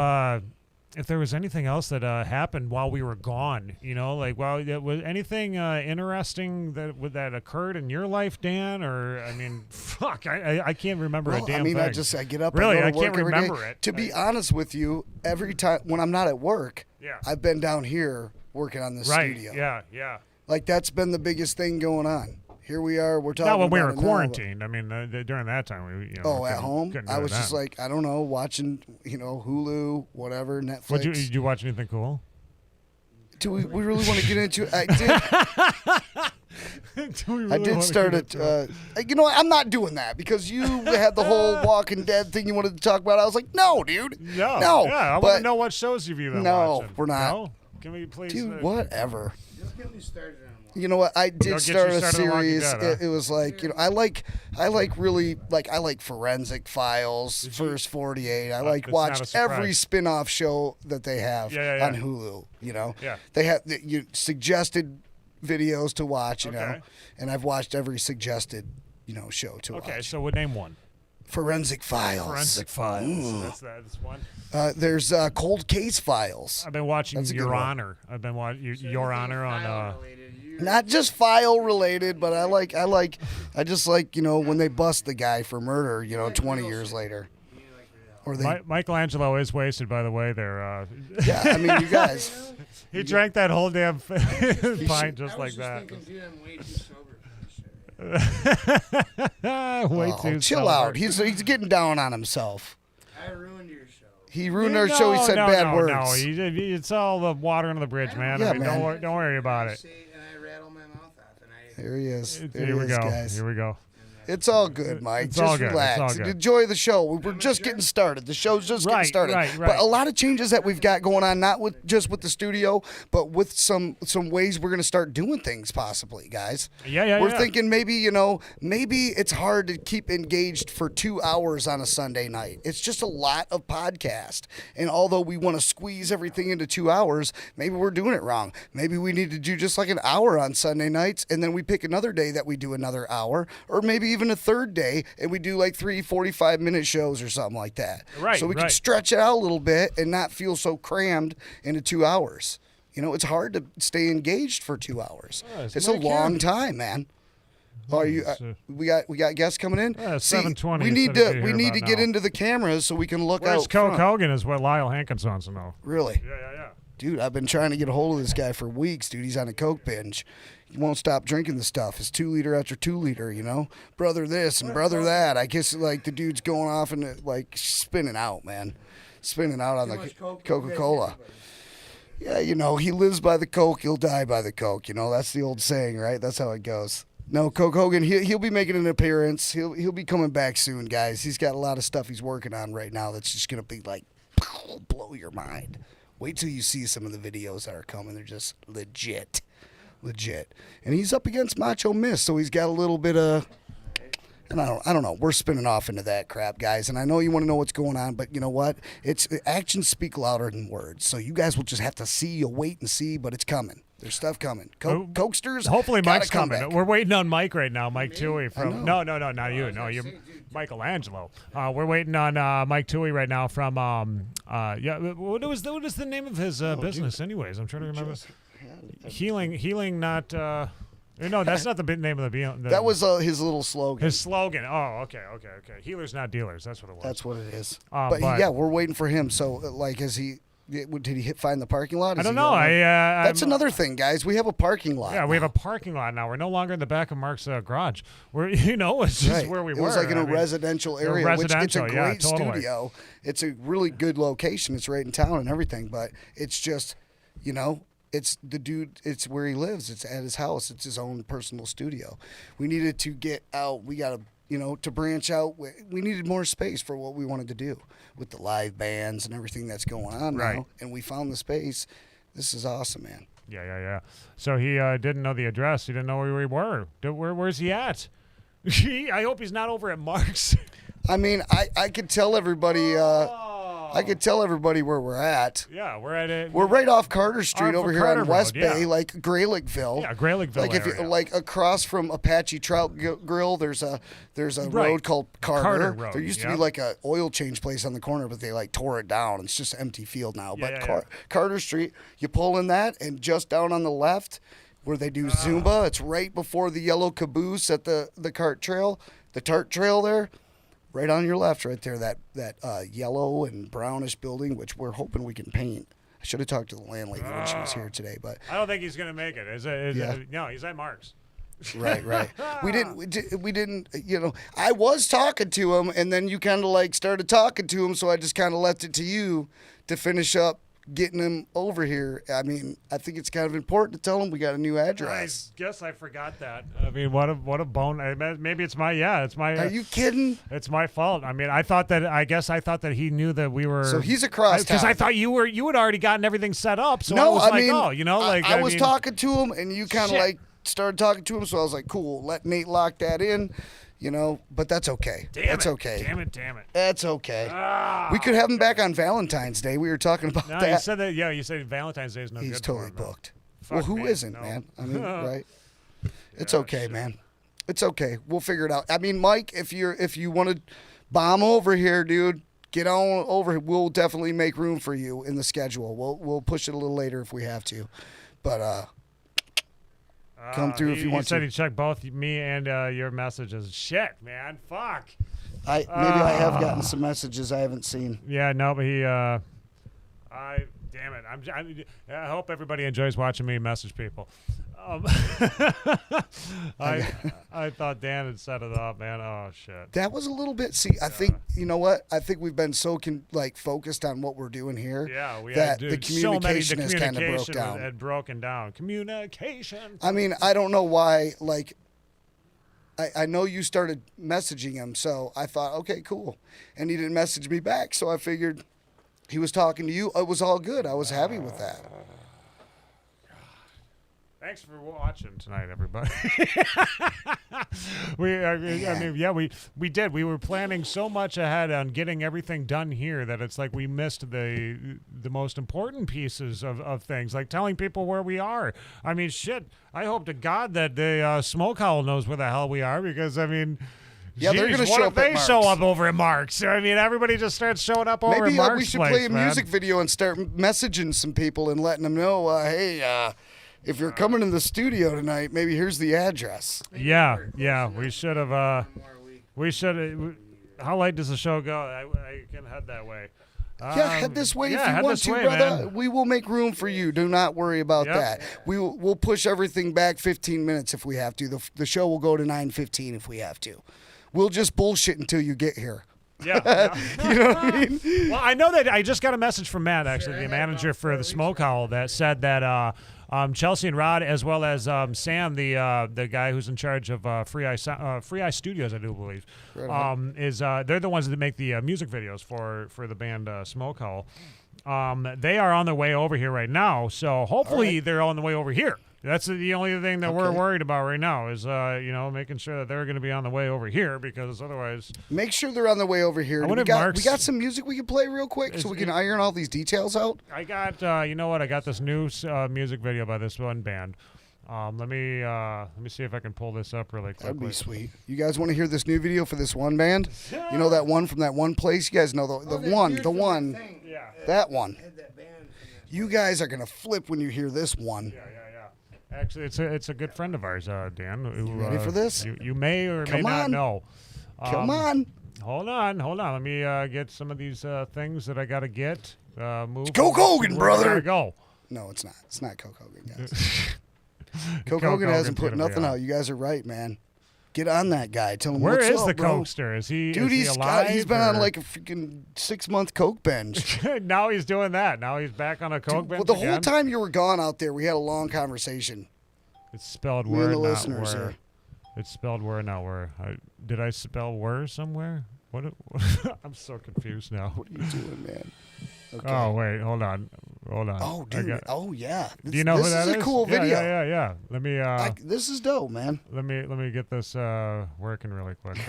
if there was anything else that happened while we were gone. You know, like was anything interesting that occurred in your life, Dan? Or I mean, fuck, I can't remember a damn thing. I get up. Really, and go to I work can't every remember day. it. To be honest with you, every time when I'm not at work, I've been down here working on the studio. Yeah. Like that's been the biggest thing going on. Here we are. We're talking. Not when we about were it now, quarantined. I mean, during that time, we. At home, I was just like, I don't know, watching, Hulu, whatever, Netflix. Did you watch anything cool? Do we really want to get into it? I did. I did start it. I'm not doing that because you had the whole Walking Dead thing you wanted to talk about. I was like, no, dude. No. Yeah, I want to know what shows you've been watching. No, we're not. No? Can we please? Dude, whatever. Just get me started on one. You know what? I did start a series. Dead, It was like, I like Forensic Files, First 48. I watched every spin-off show that they have on Hulu. They have suggested videos to watch. And I've watched every suggested show to watch. Okay, so we'll name one. Forensic Files. Forensic Files. That's one. There's Cold Case Files. I've been watching Your Honor. I've been watching Your Honor on. Not just file related, but I just like when they bust the guy for murder. 20 years later. Or Michelangelo is wasted, by the way. There. Yeah, I mean, you guys. He drank that whole damn pint just like that. Chill out. He's getting down on himself. I ruined your show. He ruined our show. He said bad words. No, it's all the water under the bridge, man. Yeah, man. Don't worry about it. And I rattle my mouth off. There he is. Here we go. Guys. Here we go. It's all good, Mike. It's just all good. relax. It's all good. Enjoy the show. We're just getting started. The show's just getting started. Right. But a lot of changes that we've got going on, not just with the studio, but with some ways we're going to start doing things possibly, guys. We're thinking maybe, maybe it's hard to keep engaged for 2 hours on a Sunday night. It's just a lot of podcast. And although we want to squeeze everything into 2 hours, maybe we're doing it wrong. Maybe we need to do just like an hour on Sunday nights, and then we pick another day that we do another hour, or maybe even a third day and we do like 3 45-minute shows or something like that. Right. So we can stretch it out a little bit and not feel so crammed into 2 hours. It's hard to stay engaged for 2 hours. It's a long time, man. Are you? We got guests coming in. 7:20. We need to get into the cameras so we can look Where's out. Coke front. Hogan is what Lyle Hankins wants to know. Really? Yeah. Dude, I've been trying to get a hold of this guy for weeks, dude. He's on a Coke binge. He won't stop drinking the stuff. It's 2 liter after 2 liter, you know? Brother this and brother that. I guess, like, the dude's going off and, like, spinning out, man. Spinning out on the Coca-Cola. Yeah, you know, he lives by the Coke, he'll die by the Coke. You know, that's the old saying, right? That's how it goes. No, Coke Hogan, he'll be making an appearance. He'll be coming back soon, guys. He's got a lot of stuff he's working on right now that's just going to be, like, blow your mind. Wait till you see some of the videos that are coming. They're just legit. And he's up against Macho Miss, so he's got a little bit of, and I don't know. We're spinning off into that crap, guys. And I know you want to know what's going on, but you know what? Actions speak louder than words. So you guys will just have to see. You'll wait and see, but it's coming. There's stuff coming. Cokesters. Hopefully Mike's come coming. back. We're waiting on Mike right now. Mike Thue from no, not you. No, you're Michelangelo. We're waiting on Mike Thue right now from what is the name of his business anyways? I'm trying to remember. Healing not no, that's not the name of the that was his little slogan. His slogan. Oh, okay. Healers not dealers. That's what it was. That's what it is. But yeah, we're waiting for him. So like, did he find the parking lot? I don't know. That's another thing, guys. We have a parking lot. Yeah, we have a parking lot now. We're no longer in the back of Mark's garage. it's just where we were. It was like in a residential area, which it's a great studio. It's a really good location. It's right in town and everything, but it's just, you know, it's the dude. It's where he lives. It's at his house. It's his own personal studio. We needed to get out. We got to, you know, to branch out. We needed more space for what we wanted to do with the live bands and everything that's going on now. And we found the space. This is awesome, man. Yeah. So he didn't know the address. He didn't know where we were. Where's he at? I hope he's not over at Mark's. I mean, I could tell everybody. I could tell everybody where we're at. Yeah, we're at it. We're right off Carter Street over here Carter on West Road, Bay, like Graylickville. Yeah, Graylickville. Like if you like across from Apache Trout Grill, there's a road called Carter. Road, There used to be like a oil change place on the corner, but they like tore it down. It's just an empty field now. Carter Street, you pull in that, and just down on the left, where they do Zumba, it's right before the yellow caboose at the cart trail, the tart trail there. Right on your left, right there, that yellow and brownish building, which we're hoping we can paint. I should have talked to the landlady when she was here today, but I don't think he's gonna make it. No, he's at Mark's. Right. We didn't. You know, I was talking to him, and then you kind of like started talking to him, so I just kind of left it to you to finish up getting him over here. I mean, I think it's kind of important to tell him we got a new address. I guess I forgot that. I mean, what a bone. Maybe it's my. Are you kidding? It's my fault. I mean, I thought that he knew that we were. So he's across town. Because I thought you had already gotten everything set up. So no, I was I was talking to him, and you kind of like started talking to him, so I was like, cool, let Nate lock that in. You know, but that's okay. Okay. Damn it. That's okay. We could have him back on Valentine's Day. We were talking about that. You said that. Yeah, you said Valentine's Day is no good. He's totally for him, booked. Well, who isn't, man? I mean, right? It's okay, man. It's okay. We'll figure it out. I mean, Mike, if you want to bomb over here, dude, get on over. We'll definitely make room for you in the schedule. We'll push it a little later if we have to, but come through if you want to. He said he checked both me and your messages. Shit, man. Fuck. Maybe I have gotten some messages I haven't seen. Yeah, no, but he. Damn it. I hope everybody enjoys watching me message people. I thought Dan had set it up, man. Oh shit. That was a little bit. See, I think you know what? I think we've been so focused on what we're doing here. Yeah, we that had the communication has kind of broke down. Had broken down. Communication. I mean, I don't know why. Like, I know you started messaging him, so I thought, okay, cool, and he didn't message me back, so I figured he was talking to you. It was all good. I was happy with that. Thanks for watching tonight, everybody. We did. We were planning so much ahead on getting everything done here that it's like we missed the most important pieces of things, like telling people where we are. I mean, shit. I hope to God that the Smokehowl knows where the hell we are, because I mean. Yeah, they're going to show up at Mark's. Show up over at Mark's? I mean, everybody just starts showing up over at Mark's. Maybe we should play a music video and start messaging some people and letting them know, hey, if you're coming to the studio tonight, maybe here's the address. Yeah. We should have. We should. How late does the show go? I can head that way. Yeah, head this way if head you want this to, way, brother. man. We will make room for you. Do not worry about Yep. that. We'll push everything back 15 minutes if we have to. The show will go to 9:15 if we have to. We'll just bullshit until you get here. Yeah. You know what I mean? Well, I know that I just got a message from Matt, actually, the manager for the Smokehowl, that said that Chelsea and Rod, as well as Sam, the guy who's in charge of Free Eye Studios, I do believe, they're the ones that make the music videos for the band Smokehowl. They are on their way over here right now, so hopefully they're on the way over here. That's the only thing that we're worried about right now is, making sure that they're going to be on the way over here, because otherwise... Make sure they're on the way over here. We got some music we can play real quick so we can iron all these details out. I got, I got this new music video by this one band. Let me see if I can pull this up really quickly. That'd be sweet. You guys want to hear this new video for this one band? You know that one from that one place? You guys know the one. Yeah. That one. You guys are going to flip when you hear this one. Yeah. Actually, it's a good friend of ours, Dan. Who, ready for this? You may or may not know. Come on. Hold on. Let me get some of these things that I got to get. Move. Coke Hogan, brother. Where go? No, it's not. It's not Coke Hogan, guys. Coke Hogan hasn't put nothing out. You guys are right, man. Get on that guy. Tell him where what's is up, the bro. Cokester? Is he? Dude, is he alive? He's been on like a freaking 6-month Coke binge. Now he's doing that. Now he's back on a Coke bench. Well, the again. whole time you were gone out there, we had a long conversation. It's spelled Me and where, the not listeners where. here. It's spelled where, not where. Did I spell where somewhere? What? I'm so confused now. What are you doing, man? Okay. Oh wait, hold on. Oh, dude. Oh, yeah. Do you know who that is? This is a cool video. Yeah. Let me. This is dope, man. Let me get this working really quickly.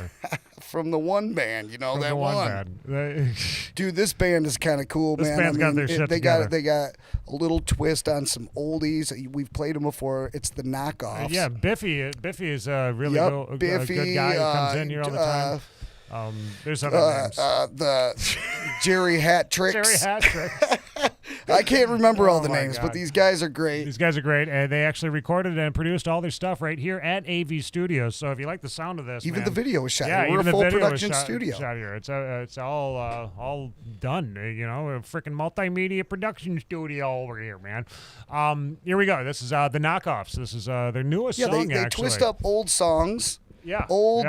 From the one band, From that the one. band. Dude, this band is kind of cool, This man. band's got their shit they together. They got a little twist on some oldies. We've played them before. It's the knockoffs. Yeah, Biffy is a really Yep, good guy who comes in here all the time. There's other names. The Jerry Hat Tricks. Jerry Hat Tricks. I can't remember all the my names, God. but these guys are great. These guys are great, and they actually recorded and produced all their stuff right here at AV Studios. So if you like the sound of this, Even man, the video was shot yeah, here. We're even a the full video production was studio. shot here. It's all done. A freaking multimedia production studio over here, man. Here we go. This is the knockoffs. This is their newest song. They twist up old songs. Yeah, old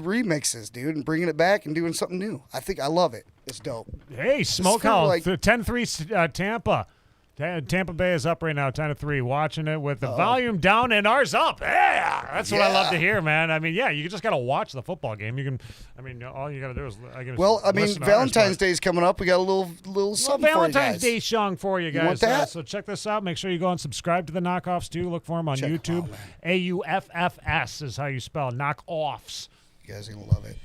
remixes, dude, and bringing it back and doing something new. I love it. It's dope. Hey, Smokehowl, like- 10-3 Tampa. Tampa Bay is up right now, 10-3. Watching it with the volume down and ours up. Yeah, that's what I love to hear, man. I mean, yeah, you just got to watch the football game. You can, all you got to do is, listen to Valentine's ours, Day's coming up. We got a little something Valentine's for you Day guys. song for you guys. want that? So check this out. Make sure you go and subscribe to the Knockoffs too. Look for them on Check 'em YouTube. out, man. AUFFS is how you spell Knockoffs. You guys are gonna love it.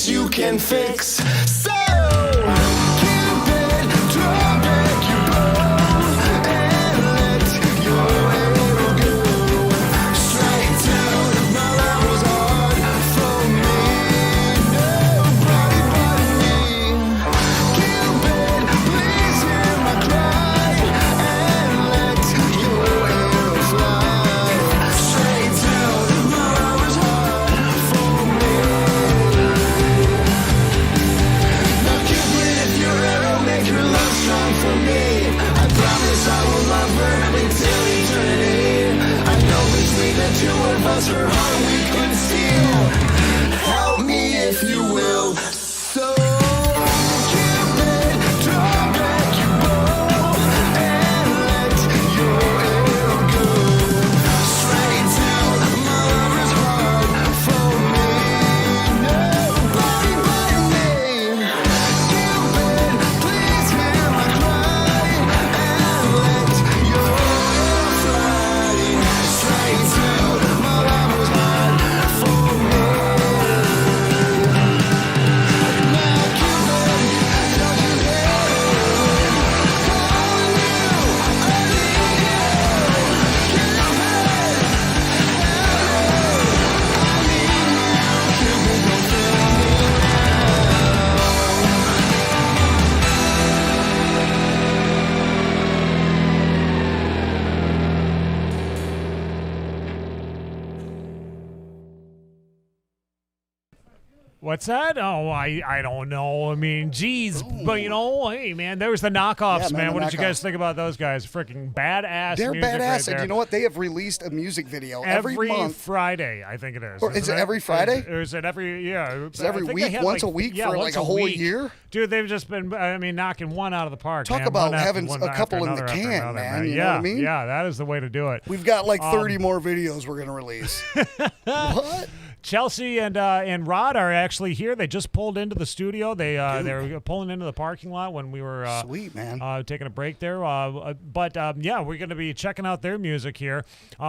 You can fix. So Cupid, draw back your bow and let your arrow go straight to my lover's heart. For me, nobody but me. Cupid, please hear my cry and let your arrow fly straight to my lover's heart. For me. What's that? Oh, I don't know. I mean, geez, but hey, man, there was the knockoffs, Yeah, man. the What did you guys knockoffs. think about those guys? Freaking badass. They're music badass, right and there. you know what? They have released a music video every month. Friday, I think it is. Or is Isn't it every Friday? Or is it every? Yeah. Is it every I think week? they had, Once a week yeah, for once like a whole week. year? Dude, they've just been, knocking one out of the park. Talk man. about One after having one a after couple in the another after can, another, man. You yeah, know what I mean? Yeah, that is the way to do it. We've got like 30 more videos we're gonna release. What? Chelsea and Rod are actually here. They just pulled into the studio. They were pulling into the parking lot when we were Sweet, man. taking a break there. But yeah, we're going to be checking out their music here.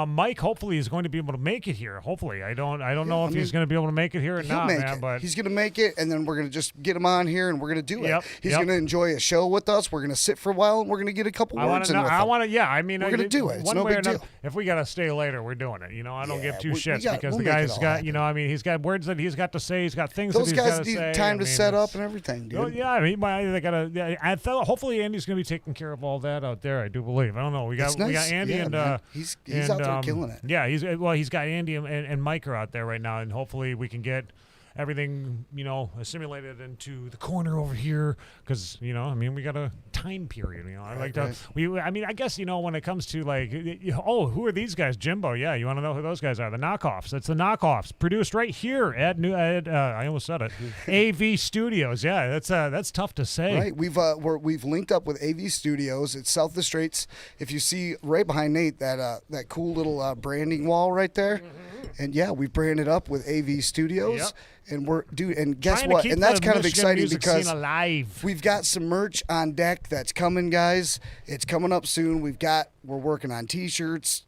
Mike, hopefully, is going to be able to make it here. Hopefully, I don't know if he's going to be able to make it here or He'll not, make man. it. But He's gonna make it, and then we're gonna just get him on here, and we're gonna do it. Yep, He's yep. gonna enjoy a show with us. We're gonna sit for a while, and we're gonna get a couple words in with him. Yeah, I mean, We're gonna do it. It's one no way or big another. deal. If we got to stay later, we're doing it. I don't give two we shits got- because we'll the make it guy's all got, happen. I mean, he's got words that he's got to say. He's got things Those that he's guys got to need say. time I to mean, set up it's- and everything, dude. Oh, yeah, I mean, they gotta. Hopefully, Andy's gonna be taking care of all that out there. I do believe. I don't know. We got It's nice. Andy Yeah, and man. He's and, out there killing it. Yeah, he's got Andy and Mike are out there right now, and hopefully we can get everything assimilated into the corner over here because I mean we got a time period. I like to. I mean, I guess when it comes to like, who are these guys? Jimbo, yeah, you want to know who those guys are? The knockoffs. It's the knockoffs produced right here at I almost said it. AV Studios. Yeah, that's tough to say. Right, we've linked up with AV Studios. It's south of the Straits. If you see right behind Nate that cool little branding wall right there, and yeah, we branded up with AV Studios. Yep. And and guess Trying to what? keep And that's the kind of Michigan exciting music because scene alive. we've got some merch on deck that's coming, guys. It's coming up soon. We're working on T-shirts,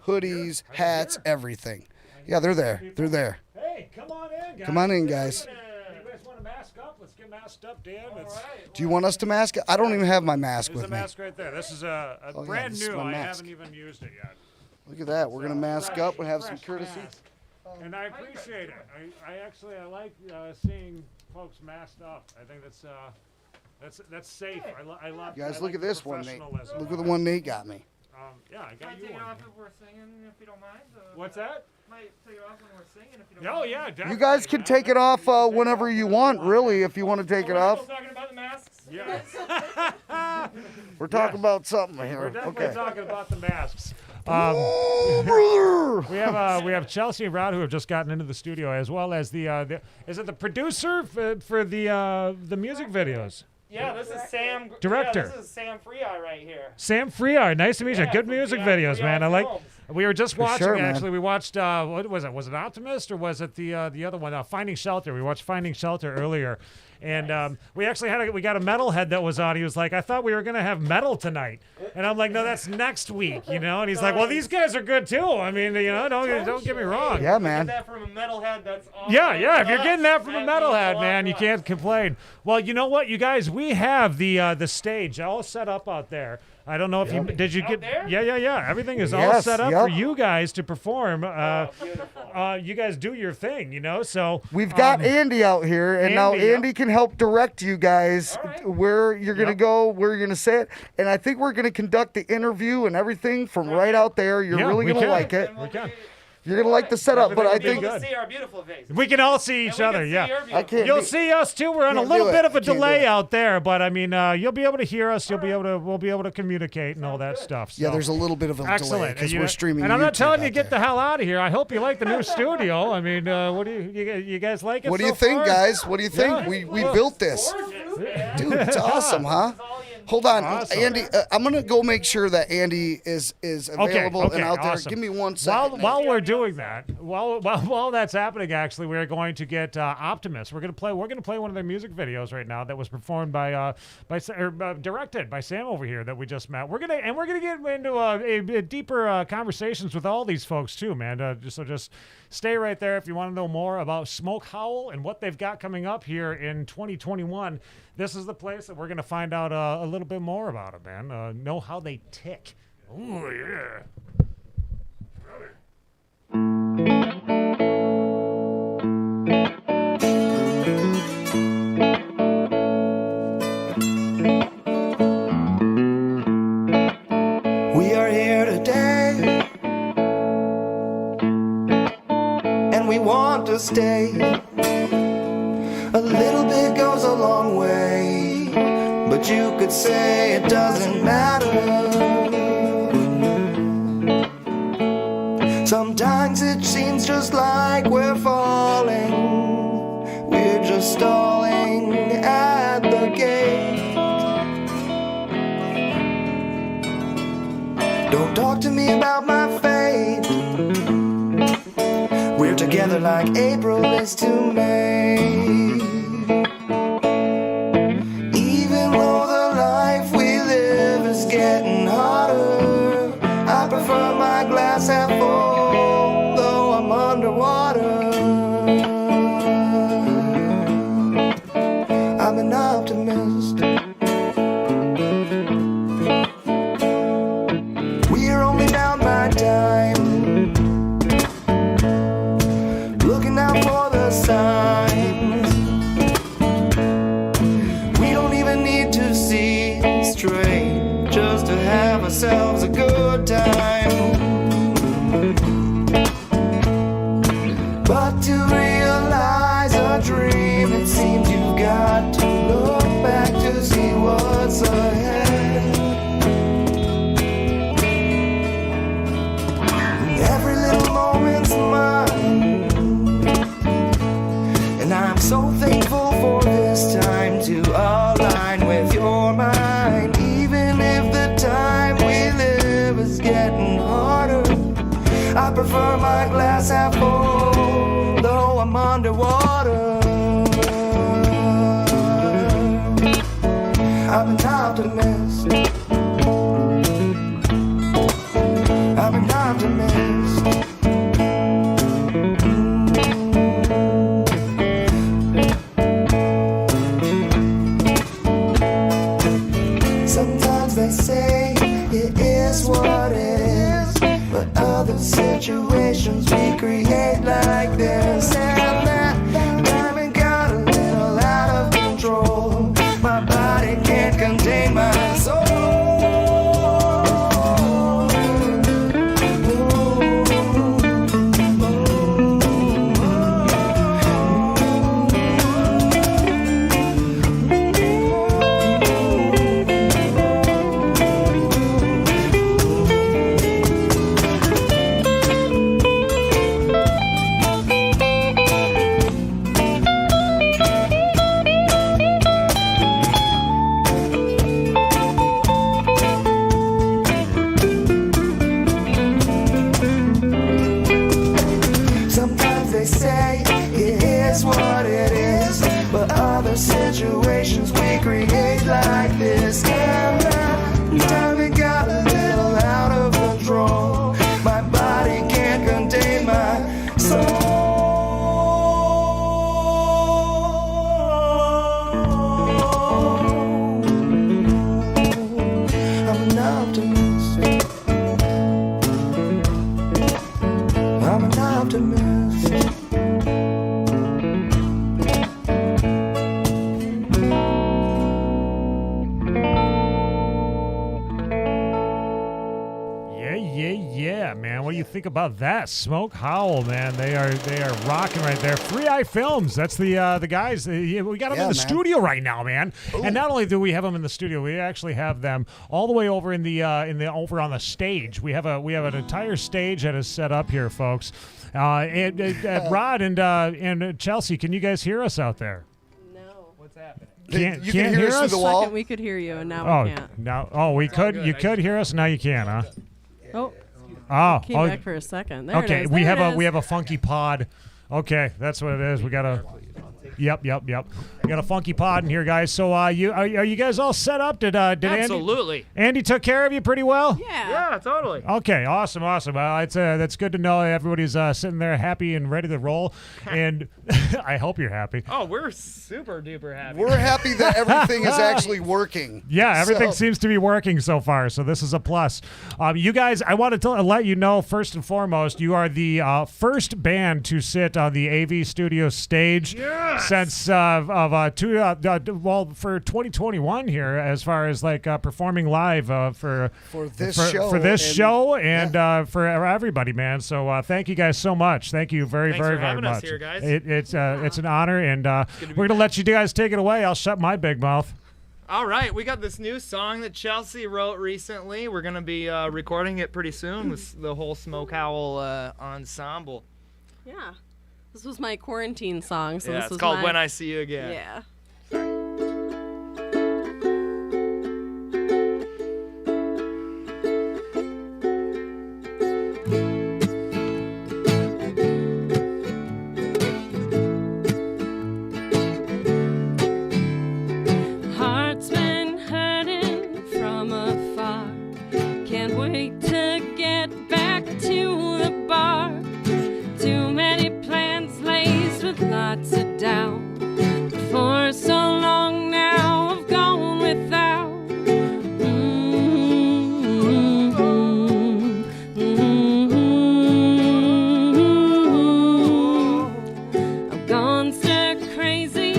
hoodies, hats, everything. Yeah, they're there. They're there. Hey, come on in, guys. Come on in, guys. You guys want to mask up? Let's get masked up, Dan. Do you want us to mask it? I don't even have my mask There's with a me. mask right there. This is a yeah, brand this is new. my I mask. haven't even used it yet. Look at that. We're gonna mask up and have some Fresh courtesy. mask. And I appreciate it. I like seeing folks masked up. I think that's safe. I love. You guys, I look like at this one, Nate. professionalism. Look at the one Nate got me. Yeah, I got you Take it one. off if we're singing, if you don't mind. What's that? Might take it off when we're singing, if you don't Oh mind. yeah, definitely. You guys can take it off whenever you want, really, if you want to take it We're off. still talking about the masks. Yeah. We're talking about something We're here. definitely Okay. talking about the masks. Oh, brother! We have Chelsea and Rod who have just gotten into the studio, as well as the is it the producer for the music videos? Yeah, this is Sam. Director. Yeah, this is Sam Freeye right here. Sam Freeye, nice to meet you. Yeah, Good from music Freeye videos, man. I like. Films. We were just watching. sure, man. Actually, we watched. What was it? Was it Optimist or was it the other one? Finding Shelter. We watched Finding Shelter earlier, and we actually we got a metalhead that was on. He was like, "I thought we were gonna have metal tonight," and I'm like, "No, that's next week," And he's like, "Well, these guys are good too. I mean, don't get me wrong." Yeah, Get man. that from a metalhead. That's awesome. Yeah. If you're getting that from a means a metalhead, lot man, to you us. can't complain. Well, you know what, you guys, we have the stage all set up out there. I don't know if you did. You Out get there? Yeah. Everything is all Yes, set up yep. for you guys to perform. Beautiful. You guys do your thing, So We've got Andy out here, and now Andy, yep. Andy can help direct you guys All right. where you're going to Yep. go, where you're going to sit. And I think we're going to conduct the interview and everything from right out there. You're Yeah, really we going to can. like it. And we'll We can. be- You're going to like the setup, but I Everything will be be able think good. to see our beautiful faces. We can all see each And we other. can see Yeah. your I beautiful can't You'll do- see us too. We're on a Can't little do bit it. of a Can't do delay it. out there, but I mean, you'll be able to hear us. We'll be able to communicate and all that stuff. Yeah, so. there's a little bit of a delay Excellent. because You we're know, streaming and I'm not YouTube telling you out get there. the hell out of here. I hope you like the new studio. I mean, what do you guys like it? What do so you think, far? guys? What do you think? Yeah. We Well, built this. Gorgeous, man. Dude, it's awesome, huh? It's all you Hold on, Awesome. Andy. I'm gonna go make sure that Andy is available Okay, and out there. awesome. Give me 1 second. While we're doing that, while that's happening, actually, we're going to get Optimus. We're gonna play one of their music videos right now that was performed by directed by Sam over here that we just met. We're gonna get into a deeper conversations with all these folks too, man. Just stay right there if you want to know more about Smokehowl and what they've got coming up here in 2021. This is the place that we're gonna find out a little bit more about it, man. Know how they tick. Ooh, yeah. We are here today, and we want to stay. you could say it doesn't matter. Sometimes it seems just like we're falling. We're just stalling at the gate. Don't talk to me about my fate. We're together like April is to May. Even though the life we live is getting harder, I prefer my glass half full, though I'm underwater. I'm an optimist. We're only down by time, looking out for the signs. We don't even need to see straight just to have ourselves a good time. But to realize a dream, it seems you've got to look back to see what's ahead. Every little moment's mine, and I'm so thankful for this time to align with your mind. Even if the time we live is getting harder, I prefer my glass half full, though I'm underwater. I'm an optimist. I'm an optimist. Sometimes they say it is what it is, but other situations we create like this. And that diamond got a little out of control. My body can't contain my soul. Sometimes they say it is what it is, but other situations we create like this. And that time it got a little out of control. My body can't contain my soul. I'm an optimist. I'm an optimist. Yeah, man. What do you think about that? Smokehowl, man. They are rocking right there. Free Eye Films. That's the guys. We got them in the studio right now, man. Ooh. And not only do we have them in the studio, we actually have them all the way over in the over on the stage. We have an entire stage that is set up here, folks. And Rod and Chelsea, can you guys hear us out there? What's happening? You can hear us through the wall. We could hear you, and now we can't. We could. You could hear us. Now you can, huh? Came back for a second. There okay, it is. we have a funky pod. Okay, that's what it is. We got a. Yep. We got a funky pod in here, guys. So, are you guys all set up? Did Absolutely. Andy took care of you pretty well? Yeah, totally. Okay, awesome. It's that's good to know everybody's sitting there happy and ready to roll, and I hope you're happy. Oh, we're super duper happy. We're happy that everything is actually working. Yeah, everything seems to be working so far, so this is a plus. You guys, I wanted to let you know, first and foremost, you are the first band to sit on the AV Studio stage since for 2021 here, as far as like performing live for this show and for everybody, man. So thank you guys so much. Thank you very Thanks very for very having much. Us here, guys. It's an honor, and we're gonna let you guys take it away. I'll shut my big mouth. All right, we got this new song that Chelsea wrote recently. We're going to be recording it pretty soon with the whole Smokehowl ensemble. Yeah. This was my quarantine song. So yeah, this it's was called When I See You Again. Yeah. Heart's been hurting from afar. Can't wait to get back to the bar. Too many plans laced with lots of doubt. For so long now I've gone without. I've gone stir crazy,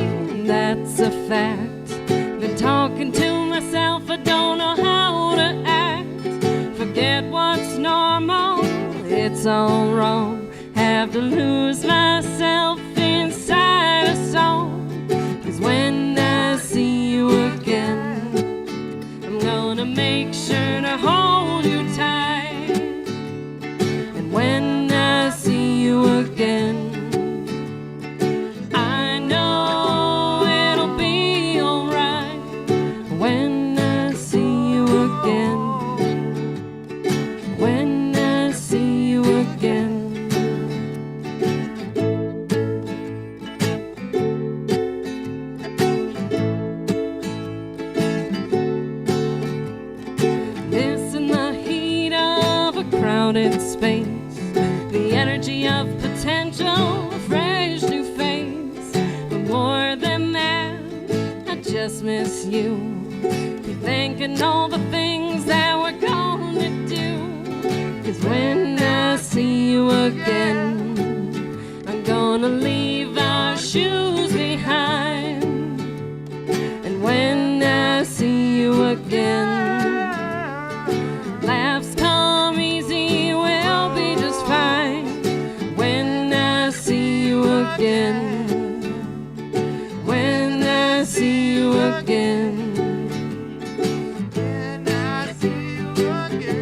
that's a fact. Been talking to myself, I don't know how to act. Forget what's normal, it's all wrong. Have to lose myself inside a song. 'Cause when I see you again, I'm gonna make sure to hold you tight. And when I see you again, I know it'll be alright. When I see you again, when I see you again. This in the heat of a crowded space, the energy of potential, a fresh new face. But more than that, I just miss you. Be thinking all the things that we're gonna do. 'Cause when I see you again, I'm gonna leave our shoes behind. And when I see you again, laughs come easy, we'll be just fine. When I see you again, when I see you again, when I see you again.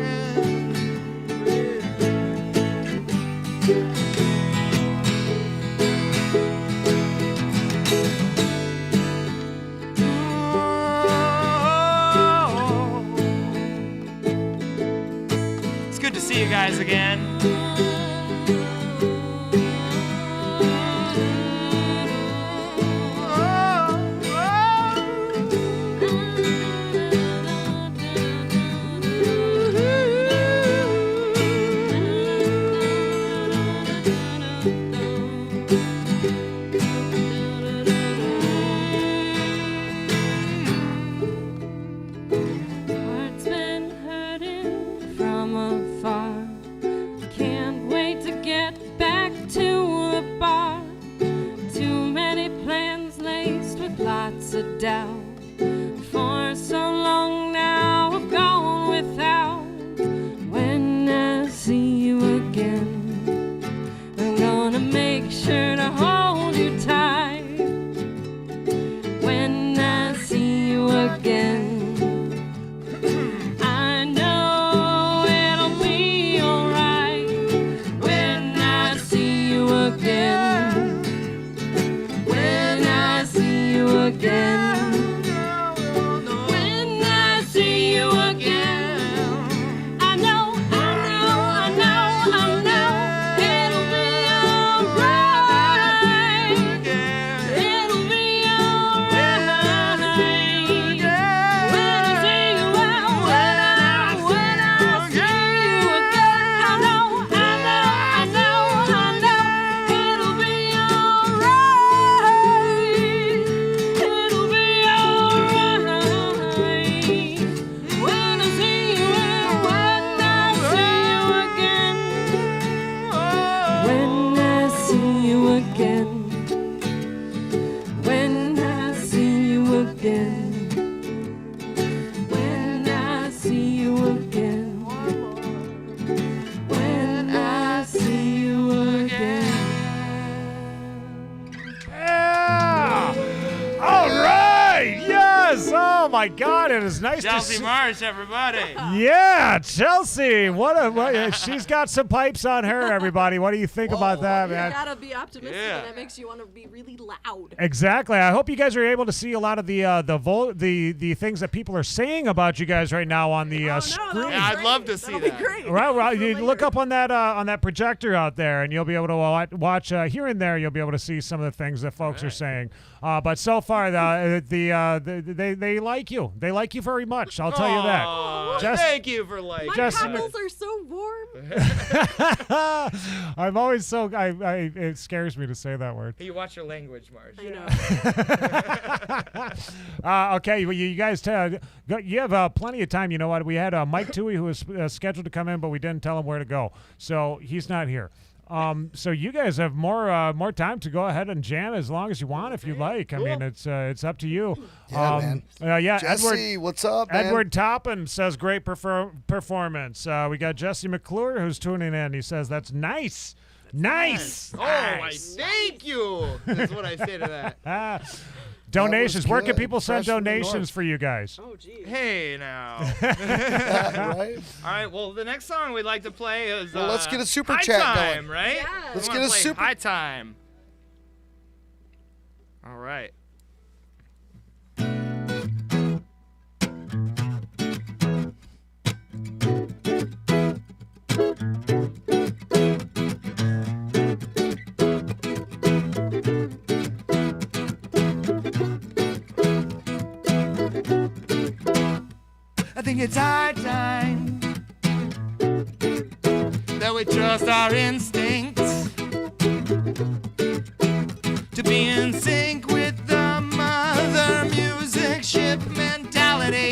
It's good to see you guys again. Heart's been hurting from afar. Can't It is nice to Chelsea see. Marsh, everybody. Yeah, Chelsea. She's got some pipes on her, everybody. What do you think about that, You man? gotta be optimistic, Yeah. and that makes you want to be really loud. Exactly. I hope you guys are able to see a lot of the things that people are saying about you guys right now on the screen. Yeah, I'd love to see That'll that. be great. Right, you look up on that projector out there, and you'll be able to watch here and there. You'll be able to see some of the things that folks are saying. But so far, they like you. They like you very much. I'll tell you that. Aw, Just- thank you for liking. My Just- cockles are so warm. I'm always so. It scares me to say that word. You watch your language, Marsh. I know. Okay, well, you guys, you have plenty of time. You know what? We had Mike Thue who was scheduled to come in, but we didn't tell him where to go, so he's not here. So you guys have more time to go ahead and jam as long as you want, if you like. I mean, it's up to you. Yeah, man. Yeah, Jesse, what's up, man? Edward Toppin says great performance. We got Jesse McClure who's tuning in. He says that's nice. Nice. Oh, I thank you. That's what I say to that. Donations. Where can good. people send Fresh from the donations north. for you guys? Oh, geez. Hey, now. Right? All right, well, the next song we'd like to play is Well, let's get a super High chat Time, going. right? Yeah. We Let's wanna get a play super- High Time. All right. I think it's high time that we trust our instincts to be in sync with the mother music ship mentality.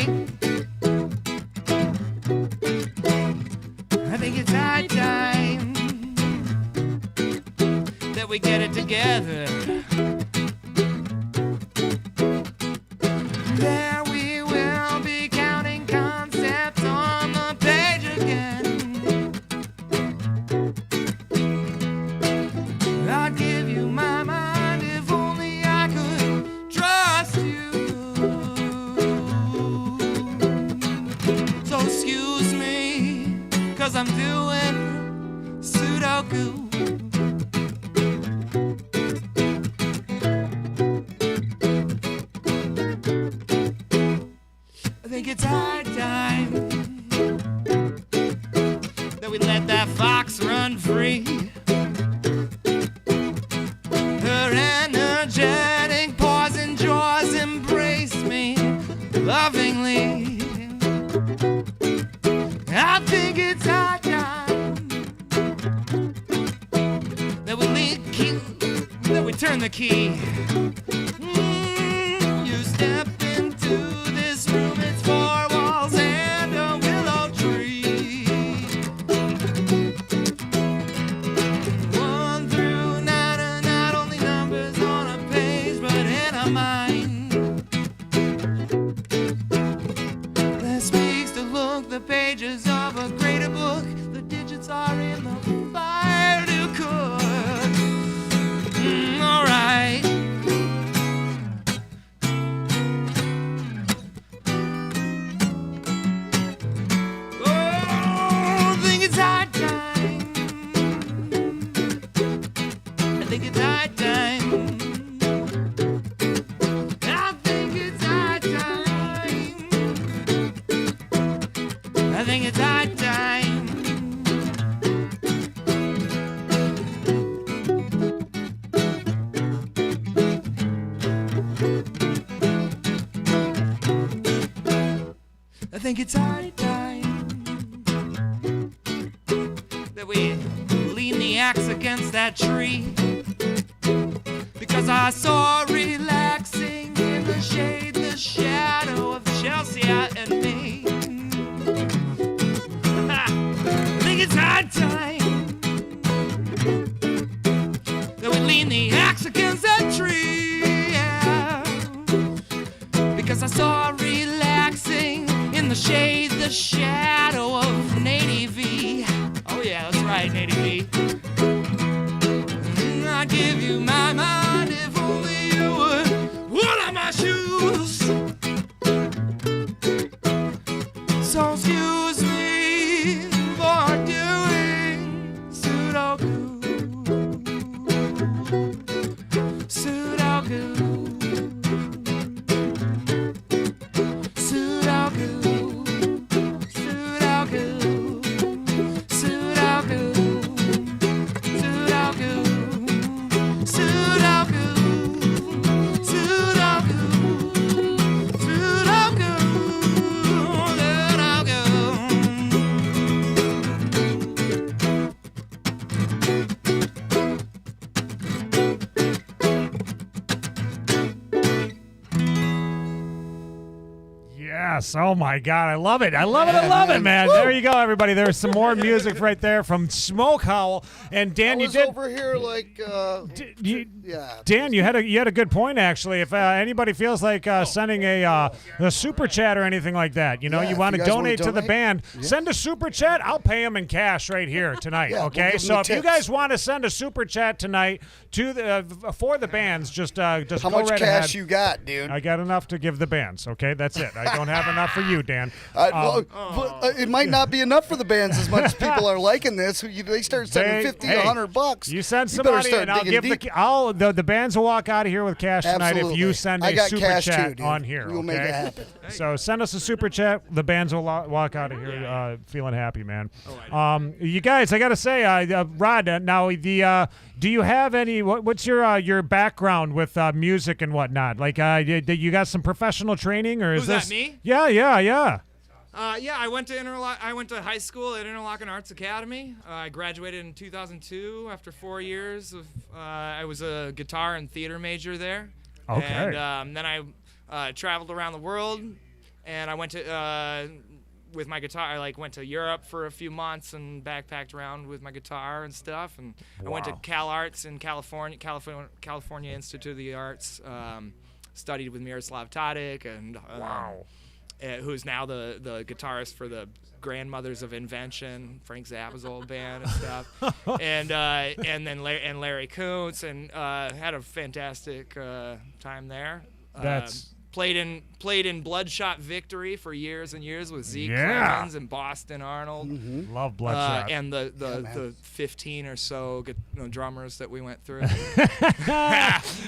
I think it's high time that we get it together. There we will be counting concepts on the page again. I'd give you my mind if only I could trust you. So excuse me, 'cause I'm doing Sudoku. I think it's high time that we let that fox run free. Her energetic paws and jaws embrace me lovingly. I think it's high time that we turn the key. You step into this room, it's four walls and a willow tree. 1 through 9 are not only numbers on a page, but in a mind that speaks to look the pages of a greater book. The digits are in the fire to cook. All right. Oh, I think it's high time. I think it's high time. I think it's high time. I think it's high time. I think it's high time that we lean the axe against that tree, because I saw relaxing in the shade the shadow of Chelsea and me. I think it's high time that we lean the axe against that tree, yeah. Because I saw relaxing in the shade the shadow of Native V. Oh yeah, that's right, Native V. I'd give you my mind if only you Yes. Oh my God, I love it. I love it. I love it, man. There you go, everybody. There's some more music right there from Smokehowl. And Dan, I you was did over here like, Dan, you had a good point actually. If anybody feels like sending a super chat or anything like that, you Yeah, you if want you to guys wanna donate to the donate, band, send a super chat. I'll pay them in cash right here tonight. Yeah, we'll Okay, give 'em so the if you tips. guys want to send a super chat tonight to the for the bands, just how go much right cash ahead. you got, dude? I got enough to give the bands. Okay, that's it. I don't have enough for you, Dan. It might not be enough for the bands as much as people are liking this. They start sending $50 to $100. You send You better somebody, start and I'll digging give deep. the bands will walk out of here with cash tonight if you Absolutely. send I a got super cash chat too, dude. on here. We will make it happen. So send us a super chat. The bands will walk out of here feeling happy, man. You guys, I gotta say, Rod. Now do you have any? What's your background with music and whatnot? Like, you got some professional training, or is Who's this? that, me? Yeah. Yeah, I went to high school at Interlochen Arts Academy. I graduated in 2002 after 4 years of. I was a guitar and theater major there. Okay. And then I traveled around the world, and I went to with my guitar. I went to Europe for a few months and backpacked around with my guitar and stuff. And I went to Cal Arts in California Institute of the Arts. Studied with Miroslav Tadic and. Who's now the guitarist for the Grandmothers of Invention, Frank Zappa's old band and stuff, and then Larry Kuntz, and had a fantastic time there. That's Played in Bloodshot Victory for years and years with Zeke Yeah. Clemens and Boston Arnold. Love Bloodshot. And the 15 or so drummers that we went through.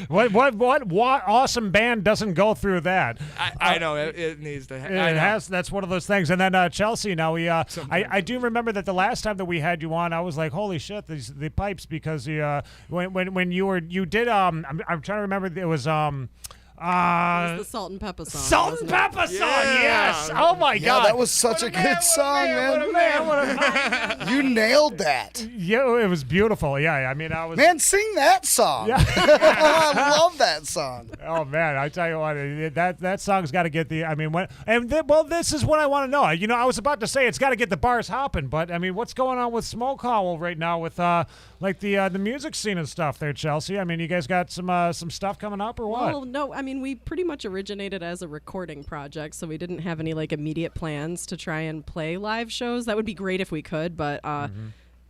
what awesome band doesn't go through that? I know it needs to. It has. That's one of those things. And then Chelsea. Now I do remember that the last time that we had you on, I was like, holy shit, the pipes, because when you did I'm trying to remember, it was It was the Salt and Pepper song. Salt and wasn't it? Pepper song, yes. Oh my God, that was such a good song, man. You nailed that. Yeah, it was beautiful. Yeah, I mean, I was. Man, sing that song. Yeah. I love that song. Oh man, I tell you what, that song's got to get the. I mean, this is what I want to know. I was about to say it's got to get the bars hopping, but I mean, what's going on with Smokehowl right now with the music scene and stuff there, Chelsea? I mean, you guys got some stuff coming up or what? Well, no, I mean, we pretty much originated as a recording project, so we didn't have any immediate plans to try and play live shows. That would be great if we could, but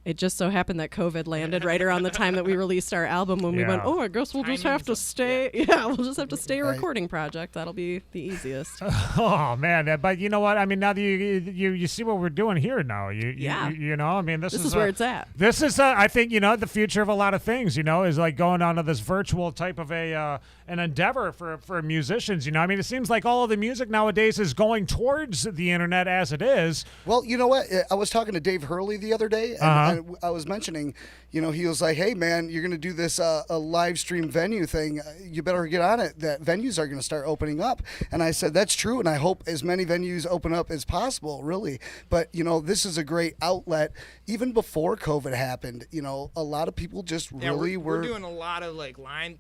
it just so happened that COVID landed right around the time that we released our album, when we went, I guess we'll just have to stay. Yeah, we'll just have to stay a recording project. That'll be the easiest. Oh man, but you know what? I mean, now that you see what we're doing here now, I mean, this is where it's at. This is, I think, the future of a lot of things. Is like going on to this virtual type of an endeavor for musicians. I mean, it seems like all of the music nowadays is going towards the internet as it is. Well, you know what? I was talking to Dave Hurley the other day, and I was mentioning, he was like, hey, man, you're going to do this a live stream venue thing. You better get on it. That venues are going to start opening up. And I said, that's true, and I hope as many venues open up as possible, really. But, this is a great outlet. Even before COVID happened, a lot of people just really we're doing a lot of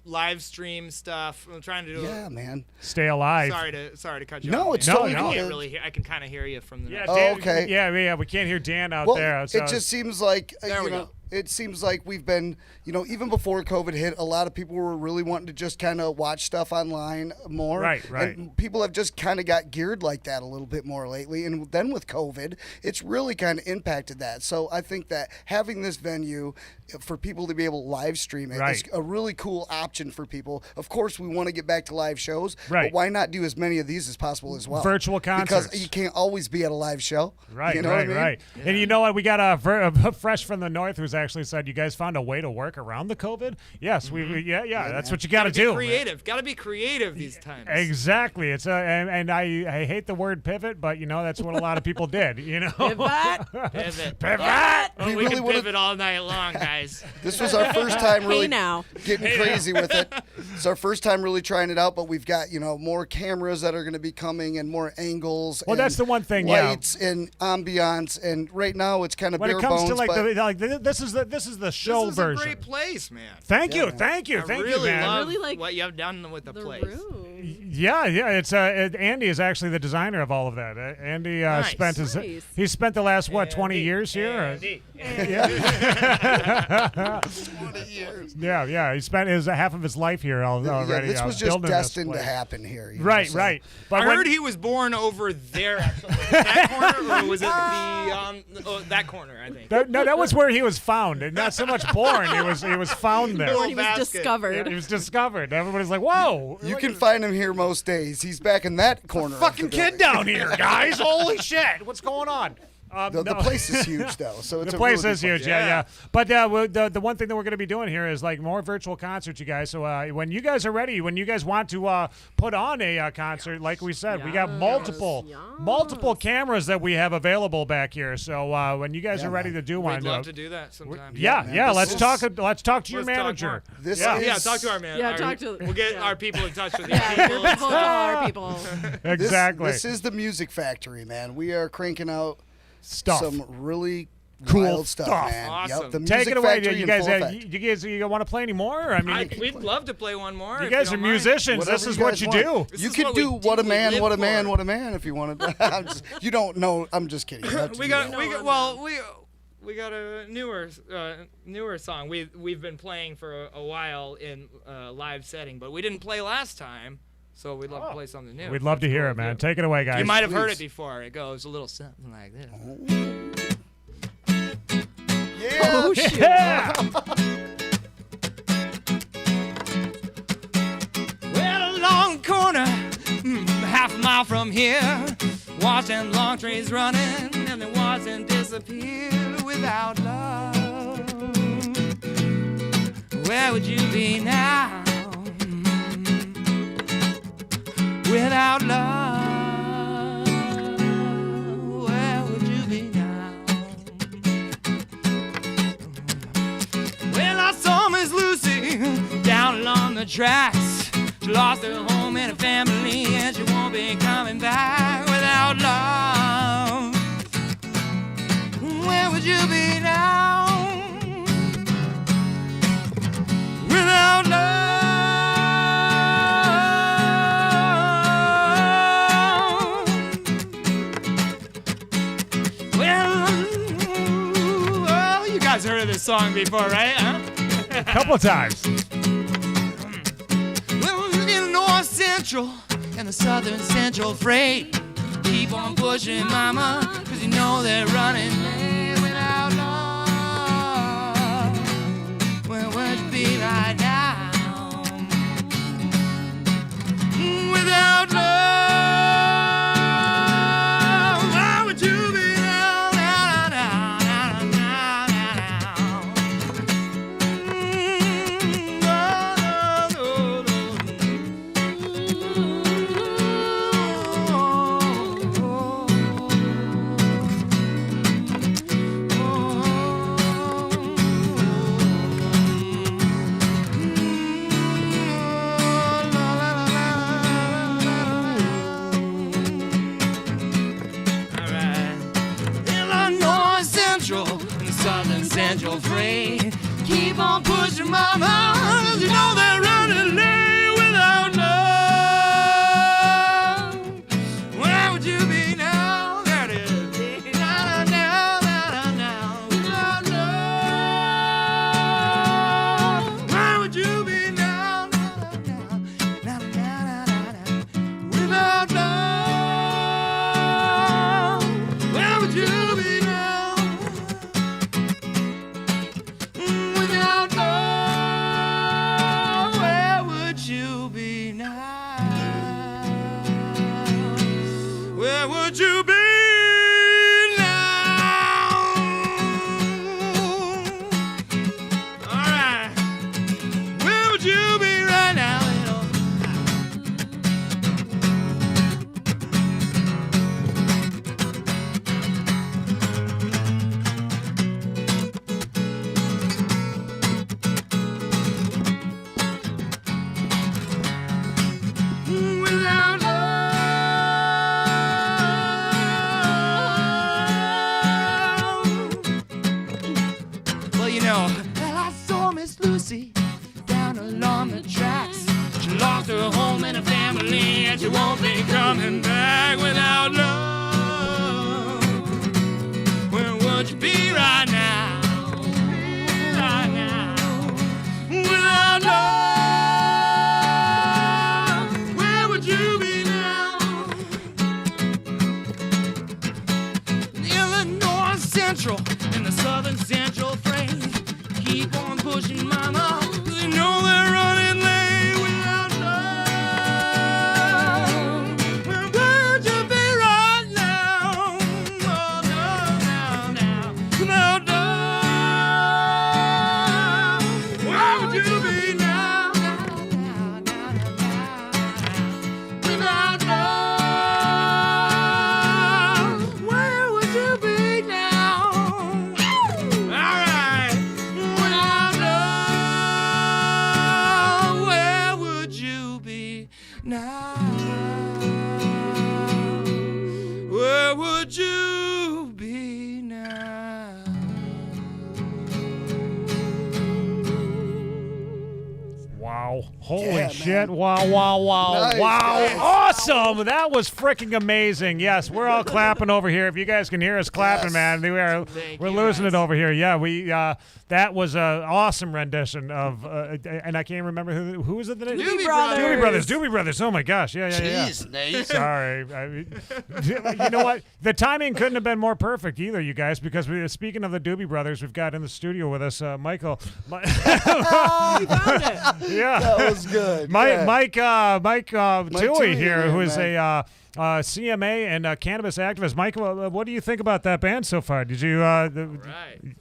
live stream stuff. I'm trying to do man. Stay alive. Sorry to cut you No, off. it's totally I good. can't really hear. I can kind of hear you from the. Yeah, Dan, okay. Yeah, we can't hear Dan out Well, there. So. it just seems like There we go. It seems like we've been, even before COVID hit, a lot of people were really wanting to just kind of watch stuff online more. Right. And people have just kind of got geared like that a little bit more lately. And then with COVID, it's really kind of impacted that. So I think that having this venue for people to be able to live stream it is a really cool option for people. Of course, we want to get back to live shows, but why not do as many of these as possible as well? Virtual concerts. Because you can't always be at a live show. Right, what I mean? right. Yeah. And you know what? We got a fresh from the north who's actually said you guys found a way to work around the COVID. Yes, that's what you got to do. Creative. Got to be creative these times. Exactly. It's and I hate the word pivot, but that's what a lot of people did. Pivot. We We really can would've- pivot all night long, guys. This was our first time really now. getting crazy with it. It's our first time really trying it out, but we've got, more cameras that are going to be coming and more angles. Well, and that's the one thing, lights and ambiance, and right now it's kind of when bare it comes bones. to but this is the show This is version. a great place, man. Thank you, I man. really love Really like what you have done with the place. room. Yeah, it's Andy is actually the designer of all of that. Andy Nice. he spent the last 20 years here. Andy. Yeah. 20 years. Yeah. He spent half of his life here already. This was just building this destined to place. happen here. Right. But I heard he was born over there. Actually. Was it that corner, or was it that corner? I think. That was where he was found. And not so much born. He was found there. Or he was discovered. He was discovered. Everybody's like, "Whoa!" You can find him here most days. He's back in that corner. Fucking kid down here, guys! Holy shit! What's going on? The place is huge, though. So it's the a place really is big huge, yeah. But the one thing that we're going to be doing here is like more virtual concerts, you guys. So when you guys are ready, when you guys want to put on a concert, like we said, we got multiple cameras that we have available back here. So when you guys are ready to do one, We'd love to do that sometime. Yeah. Let's talk to your manager. Talk to our manager. We'll get our people in touch with you. Our people. Exactly. This is the Music Factory, man. We are cranking out stuff. Some really cool wild stuff, man. Awesome. Yep, the Take Music it away, Factory you in guys. full effect. You want to play any more? I mean, we'd love to play one more. You if guys you are don't mind. musicians. Whatever This is you what guys you want. do. You is could what do we what a do. man, We what a live man, for. what a man if you wanted. You don't know. I'm just kidding. We got a newer song. We've been playing for a while in live setting, but we didn't play last time. So we'd love to play something new. We'd love to hear it, man. Take it away, guys. You might have heard it before. It goes a little something like this. Yeah. Oh, shit. Yeah. Well, along the corner, half a mile from here, watch them long trains running, and then watch them disappear without love. Where would you be now? Without love, where would you be now? Well, I saw Miss Lucy down along the tracks. She lost her home and her family, and she won't be coming back without love. Where would you be now? Without love. Heard of this song before, right? Huh? A couple of times. Well, in the North Central and the Southern Central freight, keep on pushing, mama, cause you know they're running late without love. Where would you be right now? Without love. Central freight, keep on pushing, mama, you know they're running late without love. Where would you be now? There it is. Now, without love. Where would you be now? Without love. Where would you be now? Where would you be now? All right. Where would you be right now, little? Without love. Well, I saw Miss Lucy down along the tracks. She lost her home and her family, won't be coming back without love. Where would you be right now? Right now. Without love, where would you be now? Illinois Central and the Southern Central Freight keep on pushing, mama. They know they're running late without love. Where would you be right now? Oh, no, now. Without love, where would you be now? Without love, where would you be now? All right. Without love, where would you be now? Where would you be now? Wow. Holy Yeah, shit. man. Wow. Nice, Wow. guys. Awesome. That was freaking amazing. Yes, we're all clapping over here. If you guys can hear us clapping, Yes. man, we're Thank losing you, it guys. over here. Yeah, that was an awesome rendition of, and I can't remember who was it? Doobie Doobie Brothers. Oh my gosh. Yeah. Jeez, Nate. Sorry. You know what? The timing couldn't have been more perfect either, you guys, because speaking of the Doobie Brothers, we've got in the studio with us Michael. Yeah. That was good. Mike Thue Thue here, who is man. a CMA and a cannabis activist. Mike, what do you think about that band so far? Did you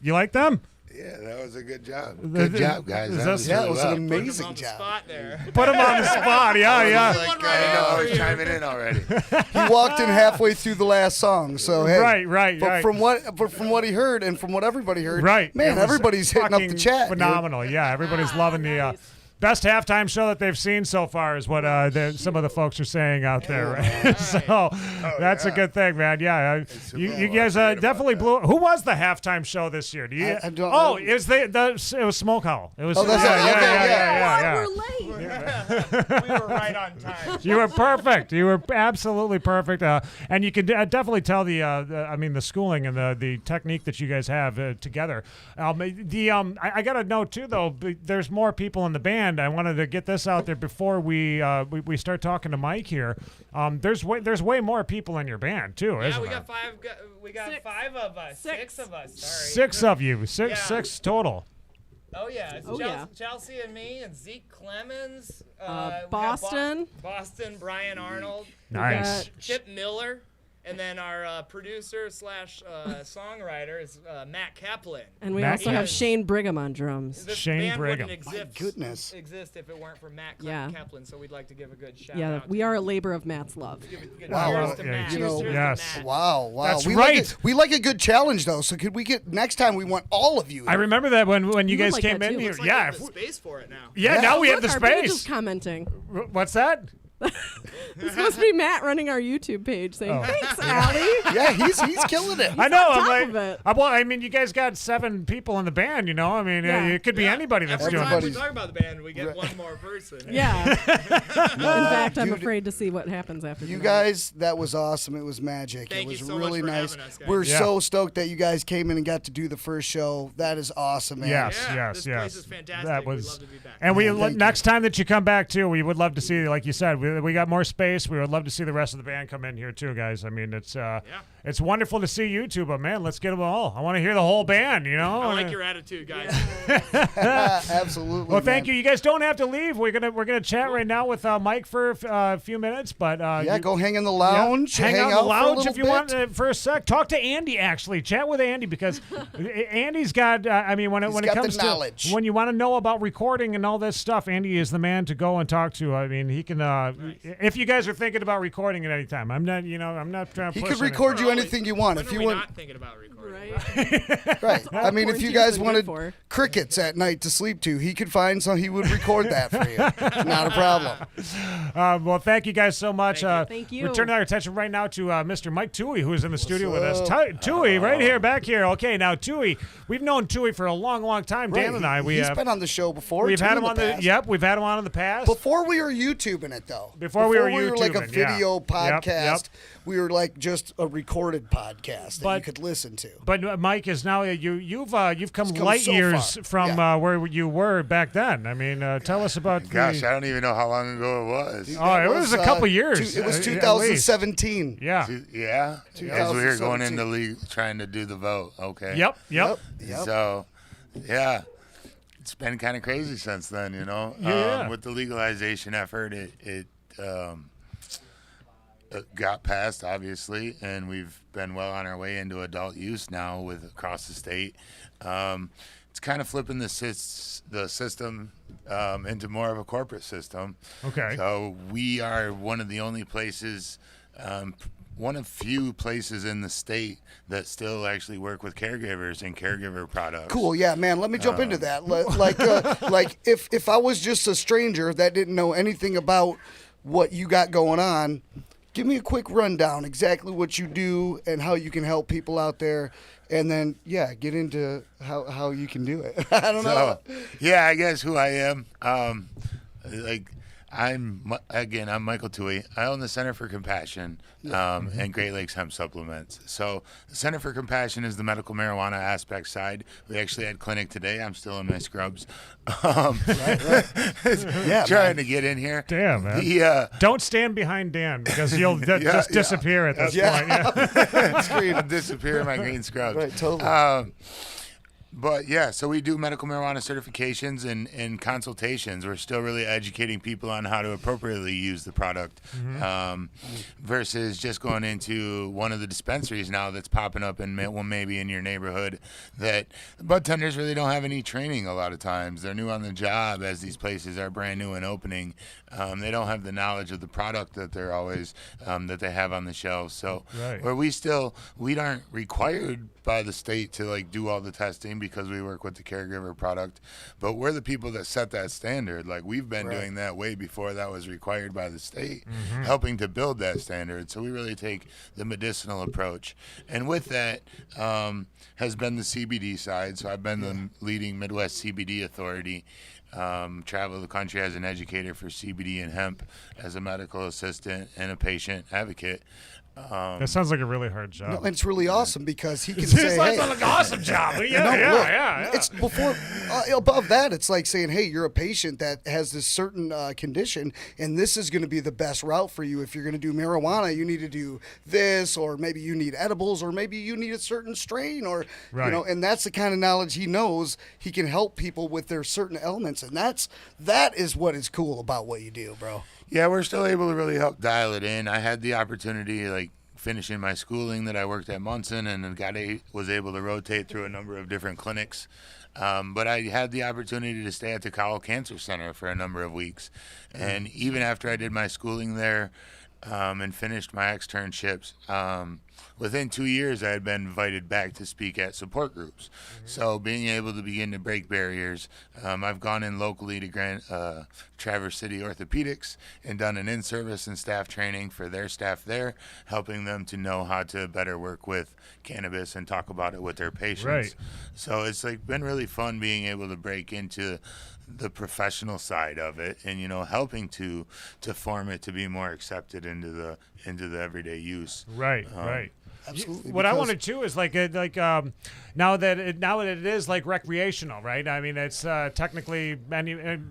you like them? Yeah, that was a good job. Good job, guys. That was Yeah, it really was an well. amazing on the job. spot there. Put them on the spot. Yeah. Like, I didn't know I was chiming in already. He walked in halfway through the last song, so hey. Right. But from what he heard and from what everybody heard, Right. man, It was everybody's hitting up the fucking chat. dude. Phenomenal. Yeah, everybody's loving the best halftime show that they've seen so far is what some of the folks are saying out there. Right? So that's a good thing, man. Yeah, you guys definitely blew. Who was the halftime show this year? Do you? I don't oh, know. it was it was Smokehowl. It was. Oh, that's yeah. We're late. We were right on time. You were perfect. You were absolutely perfect. And you can definitely tell the schooling and the technique that you guys have together. I got to know too, though. There's more people in the band. I wanted to get this out there before we start talking to Mike here. There's way more people in your band too, Yeah, isn't we there? got five. We got Six. 5 of us. Six. 6 of us. Sorry. 6 of you. Six Yeah. total. Oh yeah, it's Oh, yeah. Chelsea and me and Zeke Clemens. We have Boston. Boston, Brian Arnold, Nice. Chip Miller, and then our producer / songwriter is Matt Kaplan. And we Matt also have Kaplan. Shane Brigham on drums. This Shane band Brigham. wouldn't My goodness. exist if it weren't for Matt Yeah. Kaplan. So we'd like to give a good shout Yeah, out. we are a labor of Matt's love. Wow. Cheers to Yeah, Matt. you know, Cheers to yes. Matt. Wow. That's we right. we like a good challenge though. So could we get next time? We want all of you. I remember that when you You would guys like came that in too. here. Looks like Yeah. we have the space for it now. Yeah. Now we have Look, the our page is space. commenting. What's that? It's supposed to be Matt running our YouTube page saying, Oh. "Thanks, Allie." Yeah, he's killing it. I know. on I'm top like, of it. well, I mean, you guys got 7 people in the band. You know, I mean, Yeah. it could be anybody that's Every doing time it. we talk about the band, we get one more person. Yeah. In fact, I'm Dude, afraid to see what happens after You tonight. guys, that was awesome. It was magic. Thank it was you so much really for nice. having us, guys. We're Yeah. so stoked that you guys came in and got to do the first show. That is awesome, man. Yes, Yeah, yes. this place is fantastic. That We'd was, love to be back. and Man, thank next time that you come back too, we would love to see, like you said, we got more space. We would love to see the rest of the band come in here too, guys. I mean, it's wonderful to see you two, but man, let's get them all. I want to hear the whole band. You know. I like your attitude, guys. Absolutely. Well, thank man. you. You guys don't have to leave. We're gonna chat right now with Mike for a few minutes, but Yeah, go hang in the lounge. Hang out in out the for a lounge little if you bit. want for a sec. Talk to Andy. Actually, chat with Andy because Andy's got. I mean, when it got the comes to knowledge. when you want to know about recording and all this stuff, Andy is the man to go and talk to. I mean, he can. If you guys are thinking about recording at any time, I'm not. I'm not trying to. He push could record you anything you want. When If are you we want, not thinking about recording? Right. right? I mean, if you Quarantine's guys been want good to for. crickets at night to sleep to, he could find some. He would record that for you. Not a problem. Well, thank you guys so much. Thank you. We're turning our attention right now to Mr. Mike Thue, who is in the studio with us. Thue, right here, back here. Okay, now Thue, we've known Thue for a long, long time. Dan and I, he's been on the show before. We've had him on past. Yep, we've had him on in the past. Before we were YouTubing it, though. Before we were like a YouTubing, video podcast. Yep. We were like just a recorded podcast that you could listen to. But Mike is now you've come light so years far. from where you were back then. I mean, tell us about. Gosh, I don't even know how long ago it was. Dude, it was a couple years. It was 2017. Yeah. Yeah. As we were going into league, trying to do the vote. Okay. Yep. So, yeah. It's been kind of crazy since then, you know. Yeah. With the legalization effort, it got passed, obviously, and we've been well on our way into adult use now with across the state. It's kind of flipping the system into more of a corporate system. Okay. So we are one of the only places, one of few places in the state that still actually work with caregivers and caregiver products. Cool, yeah, man. Let me jump into that. Like if I was just a stranger that didn't know anything about what you got going on, give me a quick rundown, exactly what you do and how you can help people out there, and then get into how you can do it. I don't know. Yeah, I guess who I am. I'm Michael Thue. I own the Center for Compassion and Great Lakes Hemp Supplements. So the Center for Compassion is the medical marijuana aspect side. We actually had clinic today. I'm still in my scrubs. Trying to get in here. Damn, man. Don't stand behind Dan because you'll just disappear at this point. I'll disappear in my green scrubs. Right, totally. But so we do medical marijuana certifications and consultations. We're still really educating people on how to appropriately use the product, versus just going into one of the dispensaries now that's popping up in maybe in your neighborhood that the bud tenders really don't have any training a lot of times. They're new on the job as these places are brand new and opening. They don't have the knowledge of the product that they're always that they have on the shelves. So where we aren't required by the state to like do all the testing because we work with the caregiver product, but we're the people that set that standard. Like we've been doing that way before that was required by the state, helping to build that standard. So we really take the medicinal approach, and with that has been the CBD side. So I've been the leading Midwest CBD authority. Travel the country as an educator for CBD and hemp, as a medical assistant and a patient advocate. That sounds like a really hard job. No, it's really awesome because he can say, "It sounds like an awesome job." Yeah. It's before above that. It's like saying, "Hey, you're a patient that has this certain condition, and this is going to be the best route for you. If you're going to do marijuana, you need to do this, or maybe you need edibles, or maybe you need a certain strain, or you know." And that's the kind of knowledge he knows. He can help people with their certain ailments, and that is what is cool about what you do, bro. Yeah, we're still able to really help dial it in. I had the opportunity, like finishing my schooling, that I worked at Munson and was able to rotate through a number of different clinics. But I had the opportunity to stay at the Cowell Cancer Center for a number of weeks. And even after I did my schooling there and finished my externships, within 2 years, I had been invited back to speak at support groups. So being able to begin to break barriers, I've gone in locally to Traverse City Orthopedics and done an in-service and staff training for their staff there, helping them to know how to better work with cannabis and talk about it with their patients. Right. So it's like been really fun being able to break into the professional side of it, and helping to form it to be more accepted into the everyday use. Right. Absolutely. What I wanted to is now that it is like recreational, right? I mean, it's technically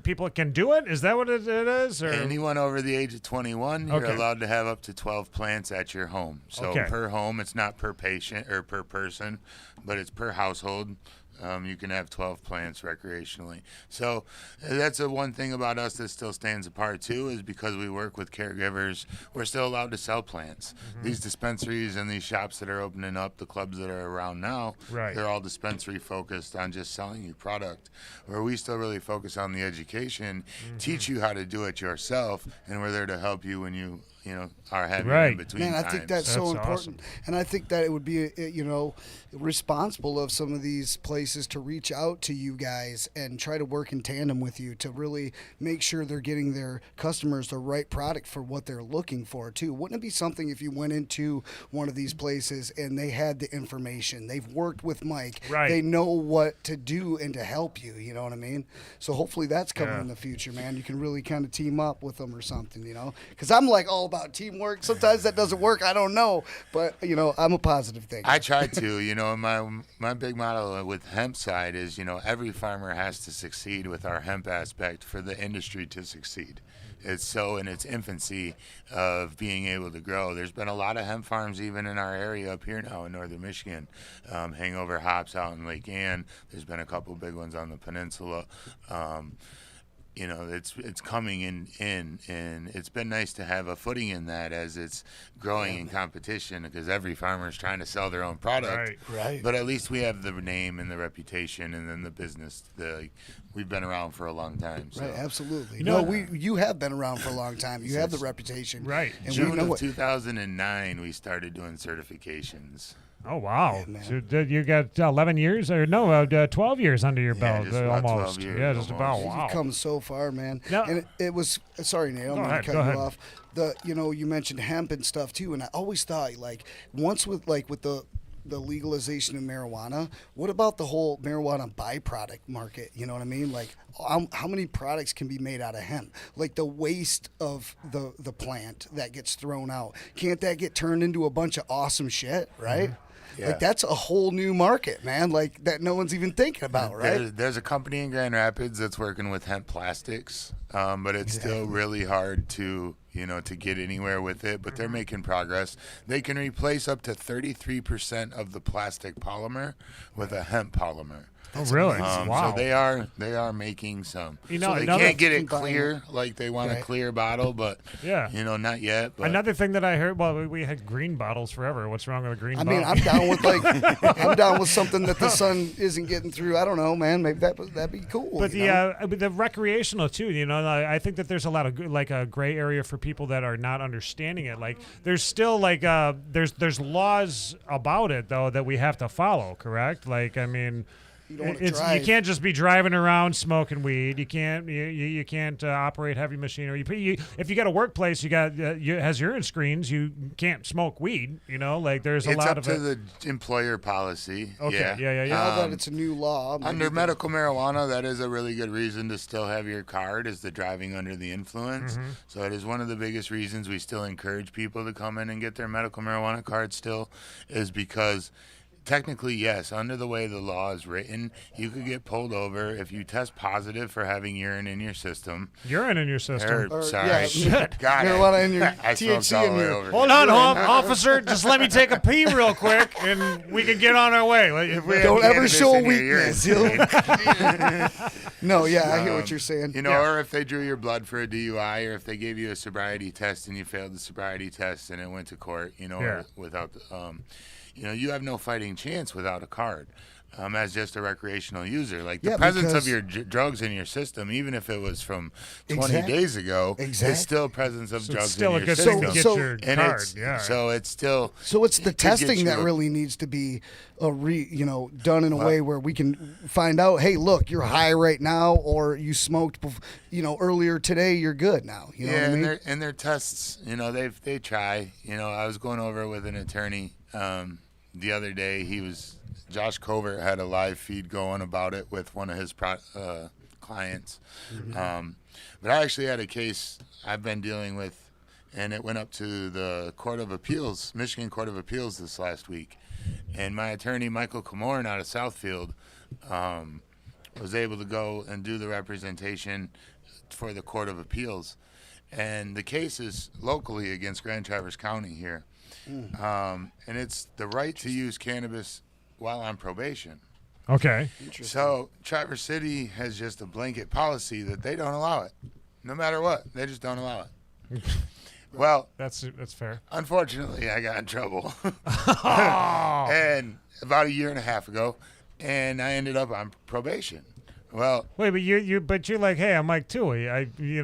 people can do it. Is that what it is? Or? Anyone over the age of 21, you're allowed to have up to 12 plants at your home. So per home, it's not per patient or per person, but it's per household. You can have 12 plants recreationally. So that's the one thing about us that still stands apart too, is because we work with caregivers, we're still allowed to sell plants. These dispensaries and these shops that are opening up, the clubs that are around now, they're all dispensary focused on just selling you product, where we still really focus on the education, teach you how to do it yourself, and we're there to help you when you are having Right. in between Man, I times. think that's so That's important, awesome. and I think that it would be, responsible of some of these places to reach out to you guys and try to work in tandem with you to really make sure they're getting their customers the right product for what they're looking for too. Wouldn't it be something if you went into one of these places and they had the information, they've worked with Mike, Right. they know what to do and to help you, you know what I mean? So hopefully that's coming Yeah. in the future, man. You can really kind of team up with them or something, because I'm like all about teamwork. Sometimes that doesn't work, I don't know, but I'm a positive thinker. I try to, my big motto with hemp side is, every farmer has to succeed with our hemp aspect for the industry to succeed. It's so in its infancy of being able to grow. There's been a lot of hemp farms even in our area up here now in northern Michigan. Hangover Hops out in Lake Ann. There's been a couple big ones on the peninsula. It's coming in, and it's been nice to have a footing in that as it's growing in competition, because every farmer is trying to sell their own product. Right. But at least we have the name and the reputation, and then the business. We've been around for a long time. So. Right, absolutely. You you have been around for a long time. You have the reputation. Right. And June we know of what. 2009, we started doing certifications. Oh, wow. Yeah, man. So you got 11 years, or no, 12 years under your Yeah, belt, just about 12 almost. years, Yeah, just about. almost. Wow. You've come so far, man. Now- And it was sorry, Nate. I don't Go mean ahead, to cut go you ahead. off. You mentioned hemp and stuff too, and I always thought once with the legalization of marijuana, what about the whole marijuana byproduct market? You know what I mean? Like, how many products can be made out of hemp? Like the waste of the plant that gets thrown out, can't that get turned into a bunch of awesome shit? Right? Yeah. Like that's a whole new market, man. Like that no one's even thinking about, right? There's a company in Grand Rapids that's working with hemp plastics, but it's still really hard to get anywhere with it. But they're making progress. They can replace up to 33% of the plastic polymer with a hemp polymer. Oh, really? Wow. So they are making some. So they another- can't get it clear like they want a Right. clear bottle, but Yeah. not yet. But Another thing that I heard, we had green bottles forever. What's wrong with a green I bottle? mean, I'm down with I'm down with something that the sun isn't getting through. I don't know, man. Maybe that'd be cool. But the recreational too, I think that there's a lot of a gray area for people that are not understanding it. Like there's still there's laws about it though that we have to follow. Correct? You don't wanna You drive. can't just be driving around smoking weed. You can't you can't operate heavy machinery. If you got a workplace, you got has urine screens. You can't smoke weed. There's a it's lot up of to it. the employer policy. Okay, yeah. Now that it's a new law, Under medical marijuana, that is a really good reason to still have your card, is the driving under the influence. Mm-hmm. So it is one of the biggest reasons we still encourage people to come in and get their medical marijuana card still, is because technically, yes, under the way the law is written, you could get pulled over if you test positive for having urine in your system. Urine in your system. Sorry. yeah, Got it. marijuana in your I smoked THC all in the way your- over Hold here. on, officer. Just let me take a pee real quick, and we can get on our way. If we have Don't ever cannabis show in your urine weakness. stream. No, yeah, I hear what you're saying. Or if they drew your blood for a DUI, or if they gave you a sobriety test and you failed the sobriety test and it went to court, or without, you have no fighting chance without a card. As just a recreational user, like the presence of because- your drugs in your system, even if it was from 20 Exactly. days ago, Exactly. it's still presence of So drugs it's still in a your good thing system. to get your And card. it's, Yeah. so it's still. So it's the it gets testing that you- really needs to be done in a way where we can find out, hey, look, you're high right now, or you smoked, earlier today, you're good now. You know what I mean? and their tests, they try. I was going over with an attorney the other day. Josh Covert had a live feed going about it with one of his clients. But I actually had a case I've been dealing with, and it went up to the Michigan Court of Appeals this last week. And my attorney, Michael Camorn out of Southfield, was able to go and do the representation for the Court of Appeals. And the case is locally against Grand Traverse County here. And it's the right to use cannabis while on probation. Okay. So Traverse City has just a blanket policy that they don't allow it. No matter what, they just don't allow it. Well, That's fair. unfortunately, I got in trouble. And about a year and a half ago, and I ended up on probation Well, wait, but you're like, hey, I'm Mike Thue. Like you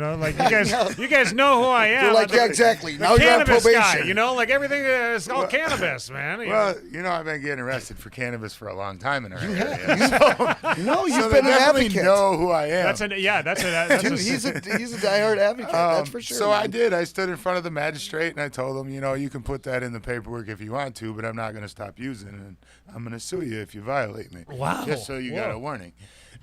guys know who I am. You're like, I'm yeah, exactly. the Now you're on cannabis probation. guy, like everything is all cannabis, man. Well, I've been getting arrested for cannabis for a long time in our area. No, you've So been they an definitely advocate. know who I am. That's a Dude, he's a diehard advocate. That's for sure. So I did. I stood in front of the magistrate and I told him, you can put that in the paperwork if you want to, but I'm not going to stop using it. And I'm going to sue you if you violate me. Wow. Just so you got a warning.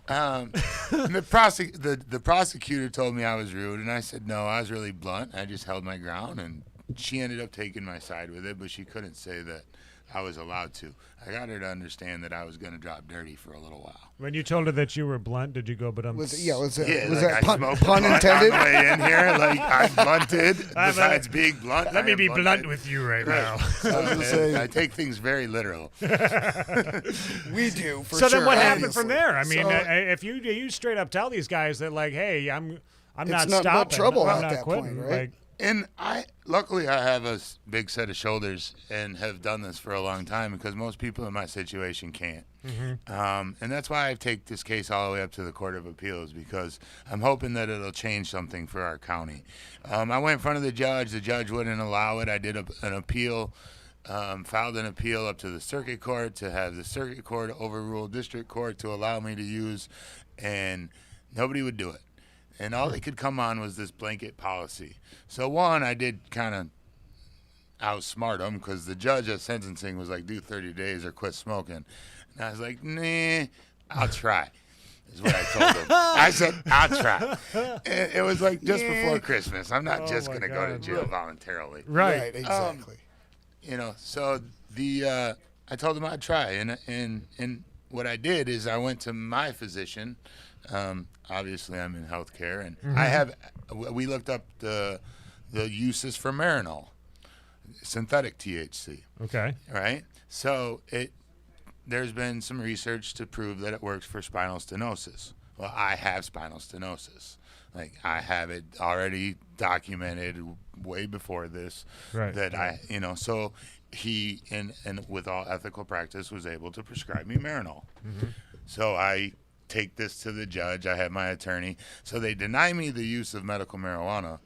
And the prosecutor told me I was rude, and I said no, I was really blunt. I just held my ground, and she ended up taking my side with it, but she couldn't say that I was allowed to. I got her to understand that I was going to drop dirty for a little while. When you told her that you were blunt, did you go, but I'm... Was Yeah, that I smoked pun blunt intended? on the way in here, like I'm blunted. Besides being blunt, Let I me am be blunted. blunt with you right now. I take things very literal. We do, for So sure. then what happened obviously. from there? I mean, So- if you straight up tell these guys that, like, hey, I'm not not stopping. trouble I'm at not that quitting. point, right? Like, And luckily I have a big set of shoulders and have done this for a long time because most people in my situation can't. And that's why I take this case all the way up to the Court of Appeals, because I'm hoping that it'll change something for our county. I went in front of the judge. The judge wouldn't allow it. I did an appeal, filed an appeal up to the circuit court to have the circuit court overrule district court to allow me to use, and nobody would do it. And all they could come on was this blanket policy. So one, I did kind of outsmart them because the judge at sentencing was like, do 30 days or quit smoking. And I was like, nah, I'll try, is what I told him. I said, I'll try. And it was like just before Christmas. I'm not just going to go to jail voluntarily. right. Exactly. So I told him I'd try. And what I did is I went to my physician. Obviously, I'm in healthcare, and we looked up the uses for Marinol, synthetic THC. Okay. Right? So there's been some research to prove that it works for spinal stenosis. Well, I have spinal stenosis. Like, I have it already documented way before this. Right. That so he, and with all ethical practice, was able to prescribe me Marinol. So I take this to the judge. I have my attorney. So they deny me the use of medical marijuana,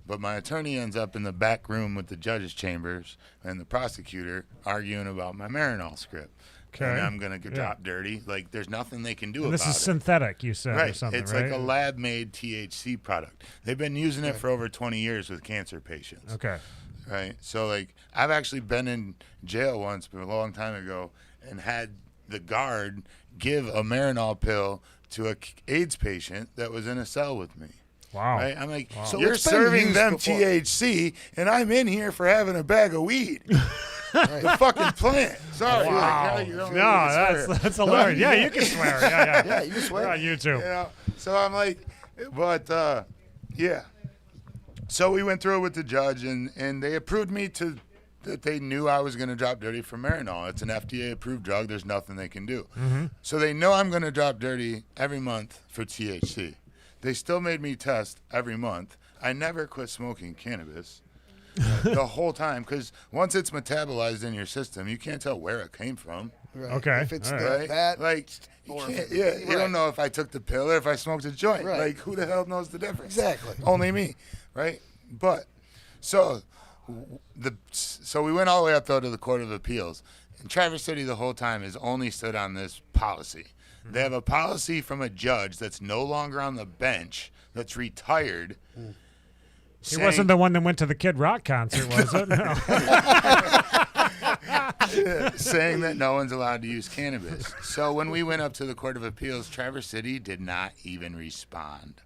but my attorney ends up in the back room with the judge's chambers and the prosecutor arguing about my Marinol script. Okay. And I'm going to get dropped dirty. Like, there's nothing they can do And about this it. is synthetic, you said, or Right. something, It's right? like a lab-made THC product. They've been using it for over 20 years with cancer patients. Okay. Right. So, like, I've actually been in jail once, but a long time ago, and had the guard give a Marinol pill to a AIDS patient that was in a cell with me. Wow. Right? I'm like, So you're it's been serving used them before. THC, and I'm in here for having a bag of weed. The fucking plant. Sorry. Wow. Like, you don't No, really swear. that's hilarious. Yeah, you can swear. Yeah. Yeah, you can swear. We're on YouTube. So I'm like, but yeah. So we went through it with the judge, and they approved me that they knew I was going to drop dirty for Marinol. It's an FDA-approved drug. There's nothing they can do. So they know I'm going to drop dirty every month for THC. They still made me test every month. I never quit smoking cannabis the whole time, because once it's metabolized in your system, you can't tell where it came from. Right. Okay, If it's all Right? that, Like, or you don't know if I took the pill or if I smoked a joint. Right. Like, who the hell knows the difference? Exactly. Only me, right? But so we went all the way up though to the Court of Appeals, and Traverse City the whole time has only stood on this policy. They have a policy from a judge that's no longer on the bench, that's retired. He wasn't the one that went to the Kid Rock concert, was it? No. saying that no one's allowed to use cannabis. So when we went up to the Court of Appeals, Traverse City did not even respond.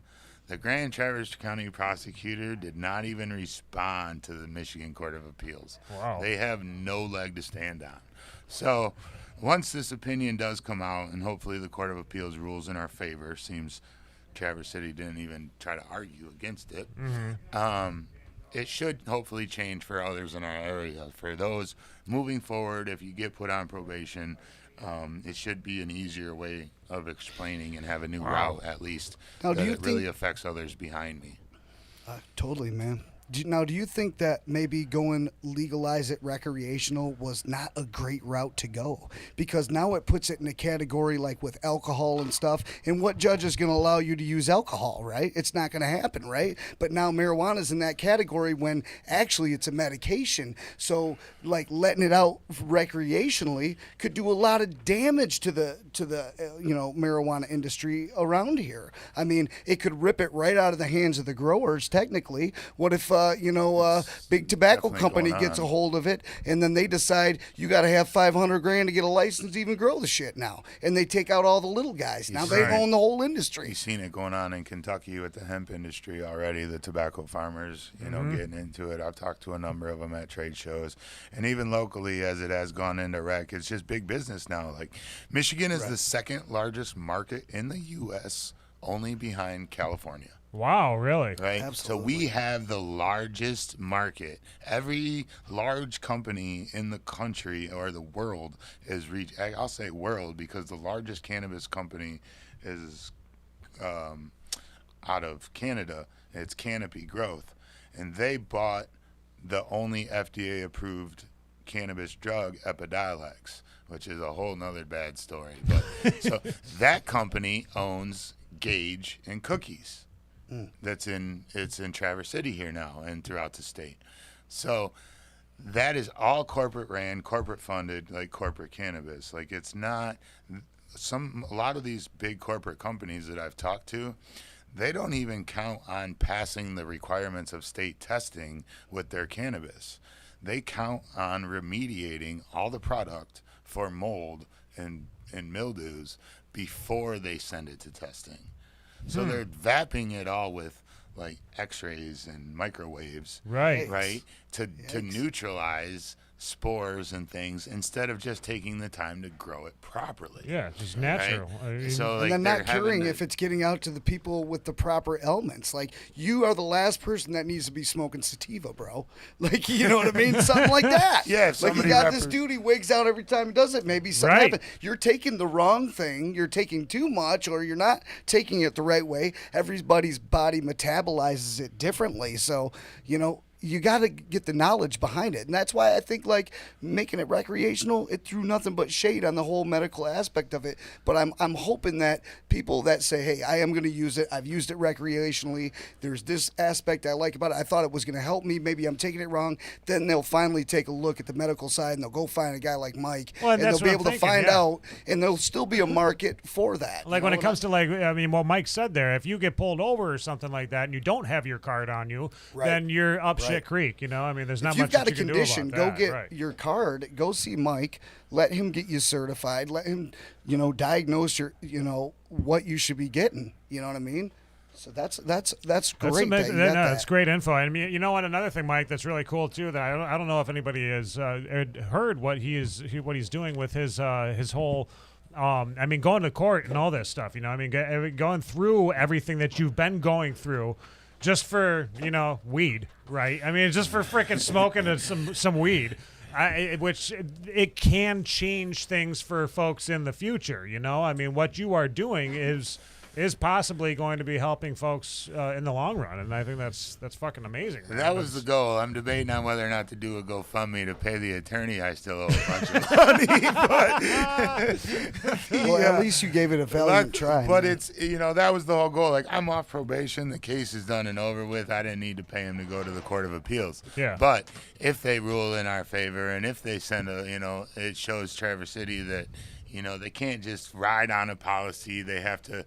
The Grand Traverse County prosecutor did not even respond to the Michigan Court of Appeals. Wow. They have no leg to stand on. So once this opinion does come out, and hopefully the Court of Appeals rules in our favor, seems Traverse City didn't even try to argue against it. It should hopefully change for others in our area. For those moving forward, if you get put on probation, it should be an easier way of explaining and have a new route, at least, Now, that do you it really think- affects others behind me. Totally, man. Do you think that maybe going legalize it recreational was not a great route to go? Because now it puts it in a category like with alcohol and stuff. And what judge is going to allow you to use alcohol, right? It's not going to happen, right? But now marijuana's in that category when actually it's a medication. So like letting it out recreationally could do a lot of damage to the marijuana industry around here. I mean, it could rip it right out of the hands of the growers. Technically, what if big tobacco company gets a hold of it and then they decide you got to have $500,000 to get a license to even grow the shit now, and they take out all the little guys. Now they own the whole industry. You've seen it going on in Kentucky with the hemp industry already. The tobacco farmers, getting into it. I've talked to a number of them at trade shows, and even locally as it has gone into rec, it's just big business now. Like Michigan is the second largest market in the U.S., only behind California. Wow, really? Right. Absolutely. So we have the largest market. Every large company in the country or the world is I'll say world because the largest cannabis company is out of Canada. It's Canopy Growth, and they bought the only FDA-approved cannabis drug, Epidiolex, which is a whole nother bad story. But so that company owns Gage and Cookies. It's in Traverse City here now and throughout the state. So that is all corporate ran, corporate funded, like corporate cannabis. Like it's not a lot of these big corporate companies that I've talked to, they don't even count on passing the requirements of state testing with their cannabis. They count on remediating all the product for mold and mildews before they send it to testing. So they're vapping it all with like X-rays and microwaves, right, to neutralize spores and things instead of just taking the time to grow it properly. Yeah, just natural. Right? So like, and then not curing if it's getting out to the people with the proper elements. Like you are the last person that needs to be smoking sativa, bro. Like you know what I mean? Something like that. Yeah, if like you got this dude, he wigs out every time he does it. Maybe something happens. You're taking the wrong thing. You're taking too much, or you're not taking it the right way. Everybody's body metabolizes it differently. So you got to get the knowledge behind it. And that's why I think like making it recreational, it threw nothing but shade on the whole medical aspect of it. But I'm hoping that people that say, hey, I am going to use it. I've used it recreationally. There's this aspect I like about it. I thought it was going to help me. Maybe I'm taking it wrong. Then they'll finally take a look at the medical side and they'll go find a guy like Mike. And they'll be able to find out, and there'll still be a market for that. Like when it comes to what Mike said there, if you get pulled over or something like that and you don't have your card on you, then you're up shit creek, there's not much that you can do about that. If you've got a condition, go get your card, go see Mike, let him get you certified, let him, diagnose your, what you should be getting. You know what I mean? So that's great. That's amazing. That's great info. I mean, you know what? Another thing, Mike, that's really cool too. That I don't know if anybody has heard what he's doing with his whole. Going to court and all this stuff. Going through everything that you've been going through. Just for, weed, right? I mean, just for freaking smoking some weed, which it can change things for folks in the future, I mean, what you are doing is possibly going to be helping folks in the long run, and I think that's fucking amazing. That was the goal. I'm debating on whether or not to do a GoFundMe to pay the attorney I still owe a bunch of money. But at least you gave it a valiant try. But it's that was the whole goal. Like I'm off probation, the case is done and over with. I didn't need to pay him to go to the Court of Appeals. Yeah. But if they rule in our favor, and if they send it shows Traverse City that they can't just ride on a policy. They have to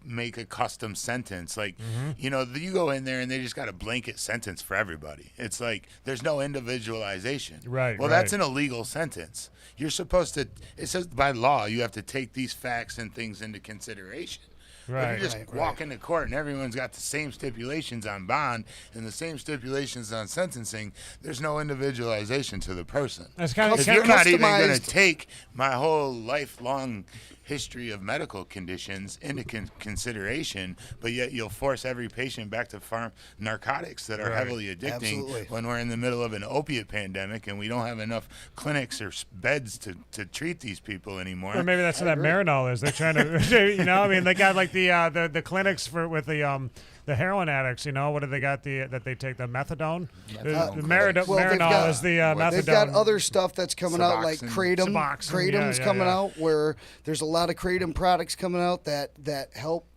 make a custom sentence. Like, you go in there and they just got a blanket sentence for everybody. It's like there's no individualization. Right. Well, that's an illegal sentence. You're supposed to, it says by law, you have to take these facts and things into consideration. Right. If you just walk into court and everyone's got the same stipulations on bond and the same stipulations on sentencing, there's no individualization to the person. That's kind of if you're not even going to take my whole lifelong history of medical conditions into consideration, but yet you'll force every patient back to farm narcotics that are heavily addicting when we're in the middle of an opiate pandemic and we don't have enough clinics or beds to treat these people anymore. Or maybe that's what that Marinol is. They're trying to, they got like the clinics with the the heroin addicts. What do they got? That they take the methadone. Marinol Marinol is the methadone. They've got other stuff that's coming out, like Kratom. Kratom's coming out, where there's a lot of Kratom products coming out that help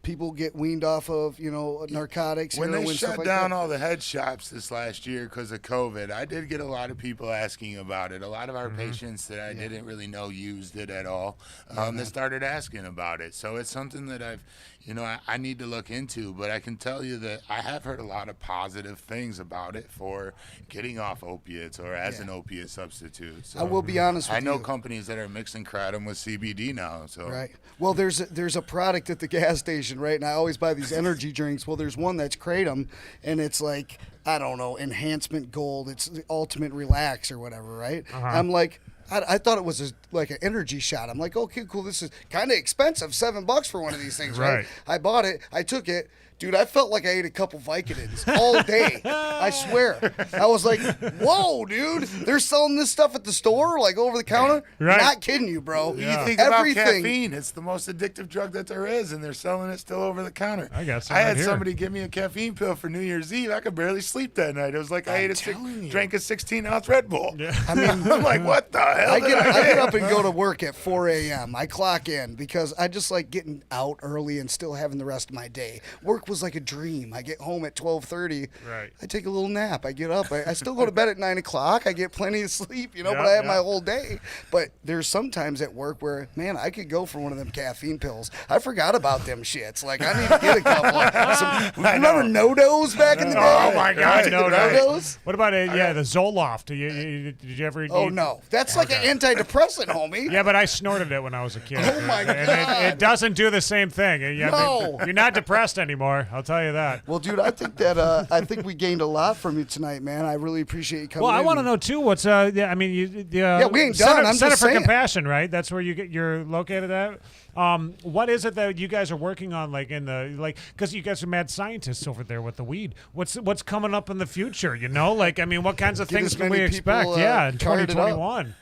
people get weaned off of, narcotics. When they shut down all the head shops this last year because of COVID, I did get a lot of people asking about it. A lot of our patients that I didn't really know used it at all. They started asking about it. So it's something that I need to look into, but I can tell you that I have heard a lot of positive things about it for getting off opiates or as an opiate substitute. So I will be honest with you. I know companies that are mixing kratom with CBD now. So right. Well, there's a product at the gas station, right? And I always buy these energy drinks. Well, there's one that's kratom, and it's like, I don't know, enhancement gold. It's the ultimate relax or whatever, right? I'm like, I thought it was like an energy shot. I'm like, okay, cool. This is kind of expensive, $7 for one of these things, right? I bought it. I took it. Dude, I felt like I ate a couple Vicodins all day. I swear. I was like, whoa, dude. They're selling this stuff at the store, like over the counter? Right. Not kidding you, bro. You think about caffeine. It's the most addictive drug that there is, and they're selling it still over the counter. I had somebody give me a caffeine pill for New Year's Eve. I could barely sleep that night. It was like I drank a 16-ounce Red Bull. Yeah. I mean, I'm like, what the hell? I get up and go to work at 4 a.m. I clock in because I just like getting out early and still having the rest of my day. Work was like a dream. I get home at 12:30. Right. I take a little nap. I get up. I still go to bed at 9 o'clock. I get plenty of sleep, but I have my whole day. But there's sometimes at work where, man, I could go for one of them caffeine pills. I forgot about them shits. Like, I need to get a couple. Remember No-Dos back in the day? Oh, my God. No-Dos? What about the Zoloft? Did you ever eat? Oh, no. That's like an antidepressant, homie. Yeah, but I snorted it when I was a kid. Oh, my God. And it doesn't do the same thing. No. You're not depressed anymore. I'll tell you that. Well, dude, I think we gained a lot from you tonight, man. I really appreciate you coming. Well, I in. want to know too. What's we ain't done. Center, I'm Center just for saying. Compassion, right? That's where you're located at. What is it that you guys are working on, because you guys are mad scientists over there with the weed. What's coming up in the future? What kinds of things can we expect? In 2021.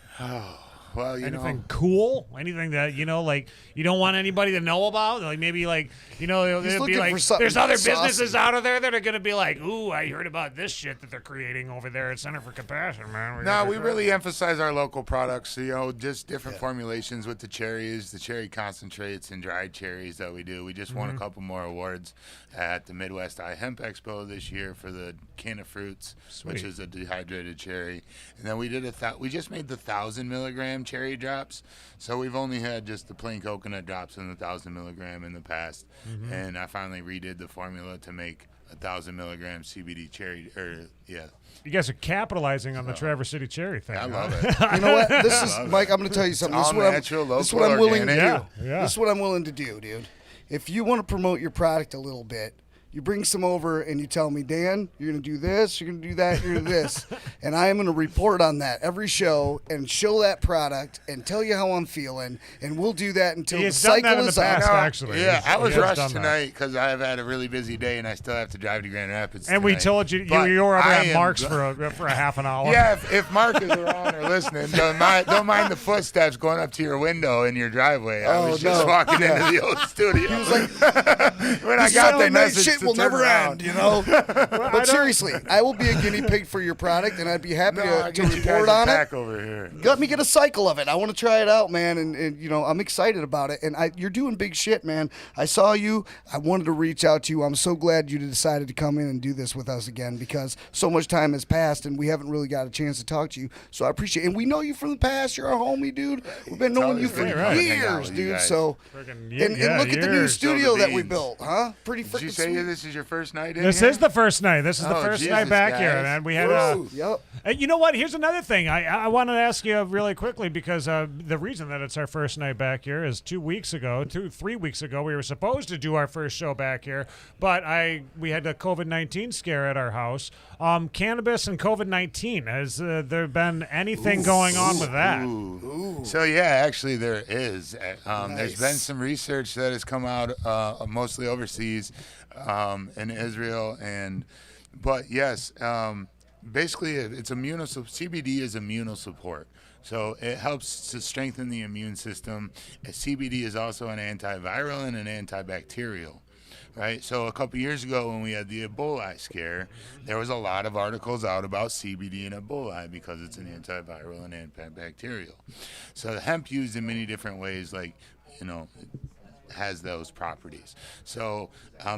Well, anything cool? Anything that you don't want anybody to know about? Like maybe it'll be like there's other businesses out of there that are gonna be like, ooh, I heard about this shit that they're creating over there at Center for Compassion, man. No, we really emphasize our local products. Just different formulations with the cherries, the cherry concentrates, and dried cherries that we do. We just won a couple more awards at the Midwest Hemp Expo this year for the Can of Fruits, which is a dehydrated cherry. And then we did we just made the 1,000 milligram cherry drops. So we've only had just the plain coconut drops and the 1,000 milligram in the past. And I finally redid the formula to make 1,000 milligram CBD cherry. You guys are capitalizing on the Traverse City cherry thing. I love it. You know what? This is Mike. I'm going to tell you something. This is what I'm willing to do. Yeah. This is what I'm willing to do, dude. If you want to promote your product a little bit, you bring some over and you tell me, Dan, you're going to do this, you're going to do that, you're going to do this. And I am going to report on that every show and show that product and tell you how I'm feeling. And we'll do that until the cycle is up. Actually. Yeah, I was rushed tonight because I've had a really busy day and I still have to drive to Grand Rapids And tonight. we told you you were over at Mark's for a half an hour. Yeah, if Mark is around or listening, don't mind the footsteps going up to your window in your driveway. I was just walking into the old studio. He was like, when I got that message shit to will turn never around. end, But seriously, I will be a guinea pig for your product, and I'd be happy to report on it. Over here. Let me get a cycle of it. I want to try it out, man, and I'm excited about it. And you're doing big shit, man. I saw you. I wanted to reach out to you. I'm so glad you decided to come in and do this with us again because so much time has passed, and we haven't really got a chance to talk to you. So I appreciate it. And we know you from the past. You're a homie, dude. We've been knowing you for years, dude. So, and look at the new studio that we built, huh? Pretty freaking Did you say this is your first night in This here? is the first night. This is the first night back here, man. We had you know what? Here's another thing. I wanted to ask you really quickly because the reason that it's our first night back here is 3 weeks ago, we were supposed to do our first show back here, but we had a COVID-19 scare at our house. Cannabis and COVID-19. Has there been anything going on with that? So yeah, actually there is. There's been some research that has come out, mostly overseas, in Israel, but yes, basically it's CBD is immunosupport. So it helps to strengthen the immune system. CBD is also an antiviral and an antibacterial. right? So a couple years ago when we had the Ebola scare, there was a lot of articles out about CBD and Ebola because it's an antiviral and antibacterial. So the hemp used in many different ways, like, has those properties. So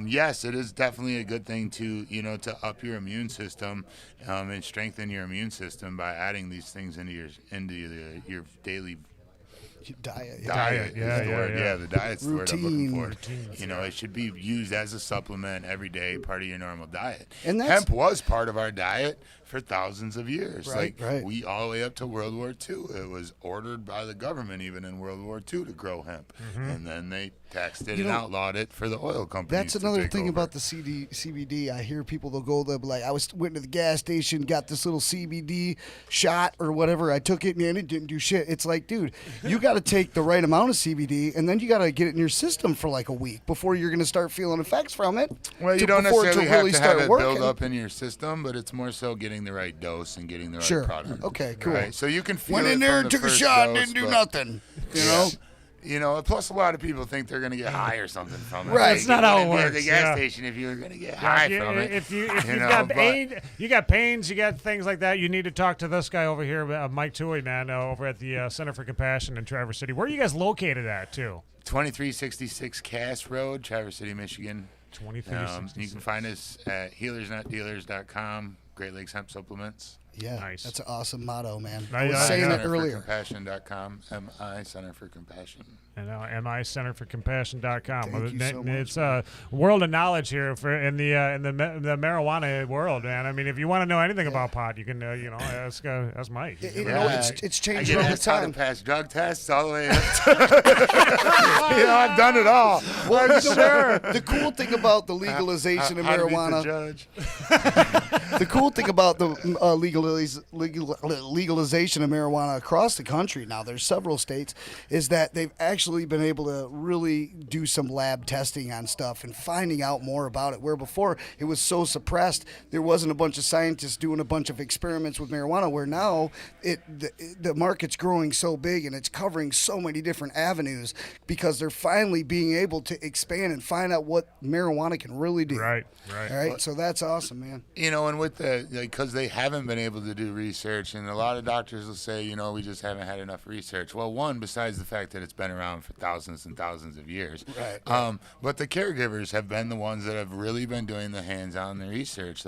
yes, it is definitely a good thing to to up your immune system and strengthen your immune system by adding these things into your daily diet. Yeah, the diet's the word I'm looking for. Routine. It should be used as a supplement every day, part of your normal diet. And hemp was part of our diet for thousands of years. Right. We all the way up to World War II. It was ordered by the government even in World War II to grow hemp. And then they taxed it and outlawed it for the oil companies. That's another thing about the CBD. I hear people, they'll be like, went to the gas station, got this little CBD shot or whatever. I took it, and it didn't do shit. It's like, dude, you got to take the right amount of CBD, and then you got to get it in your system for like a week before you're going to start feeling effects from it. Well, you don't necessarily have to have it build up in your system, but it's more so getting the right dose and getting the right product. Okay, cool. Right? So you can feel went in there and took a shot and didn't do nothing. Plus a lot of people think they're going to get high or something from it. Right. That's not how it works. At the gas station, if you're going to get high from it. If you've got you got pains, you got things like that, you need to talk to this guy over here, Mike Thue, man, over at the Center for Compassion in Traverse City. Where are you guys located at, too? 2366 Cass Road, Traverse City, Michigan. 2366. You can find us at healersnotdealers.com, Great Lakes Hemp Supplements. Yeah, nice. That's an awesome motto, man. I was saying it earlier. CenterForCompassion.com, MI Center for Compassion. And MICenterForCompassion.com. Thank you so much, it's a world of knowledge here in the marijuana world, man. I mean, if you want to know anything about pot, you can ask Mike. It's changing all the How to time. pass drug tests all the way up. I've done it all. Well, the cool thing about the legalization of marijuana. The cool thing about the legalization of marijuana across the country now, there's several states, is that they've actually been able to really do some lab testing on stuff and finding out more about it, where before it was so suppressed, there wasn't a bunch of scientists doing a bunch of experiments with marijuana, where now the market's growing so big and it's covering so many different avenues because they're finally being able to expand and find out what marijuana can really do. Right. All right, so that's awesome, man. And with because they haven't been able to do research, and a lot of doctors will say, we just haven't had enough research. Well, one, besides the fact that it's been around for thousands and thousands of years, right. But the caregivers have been the ones that have really been doing the hands-on research.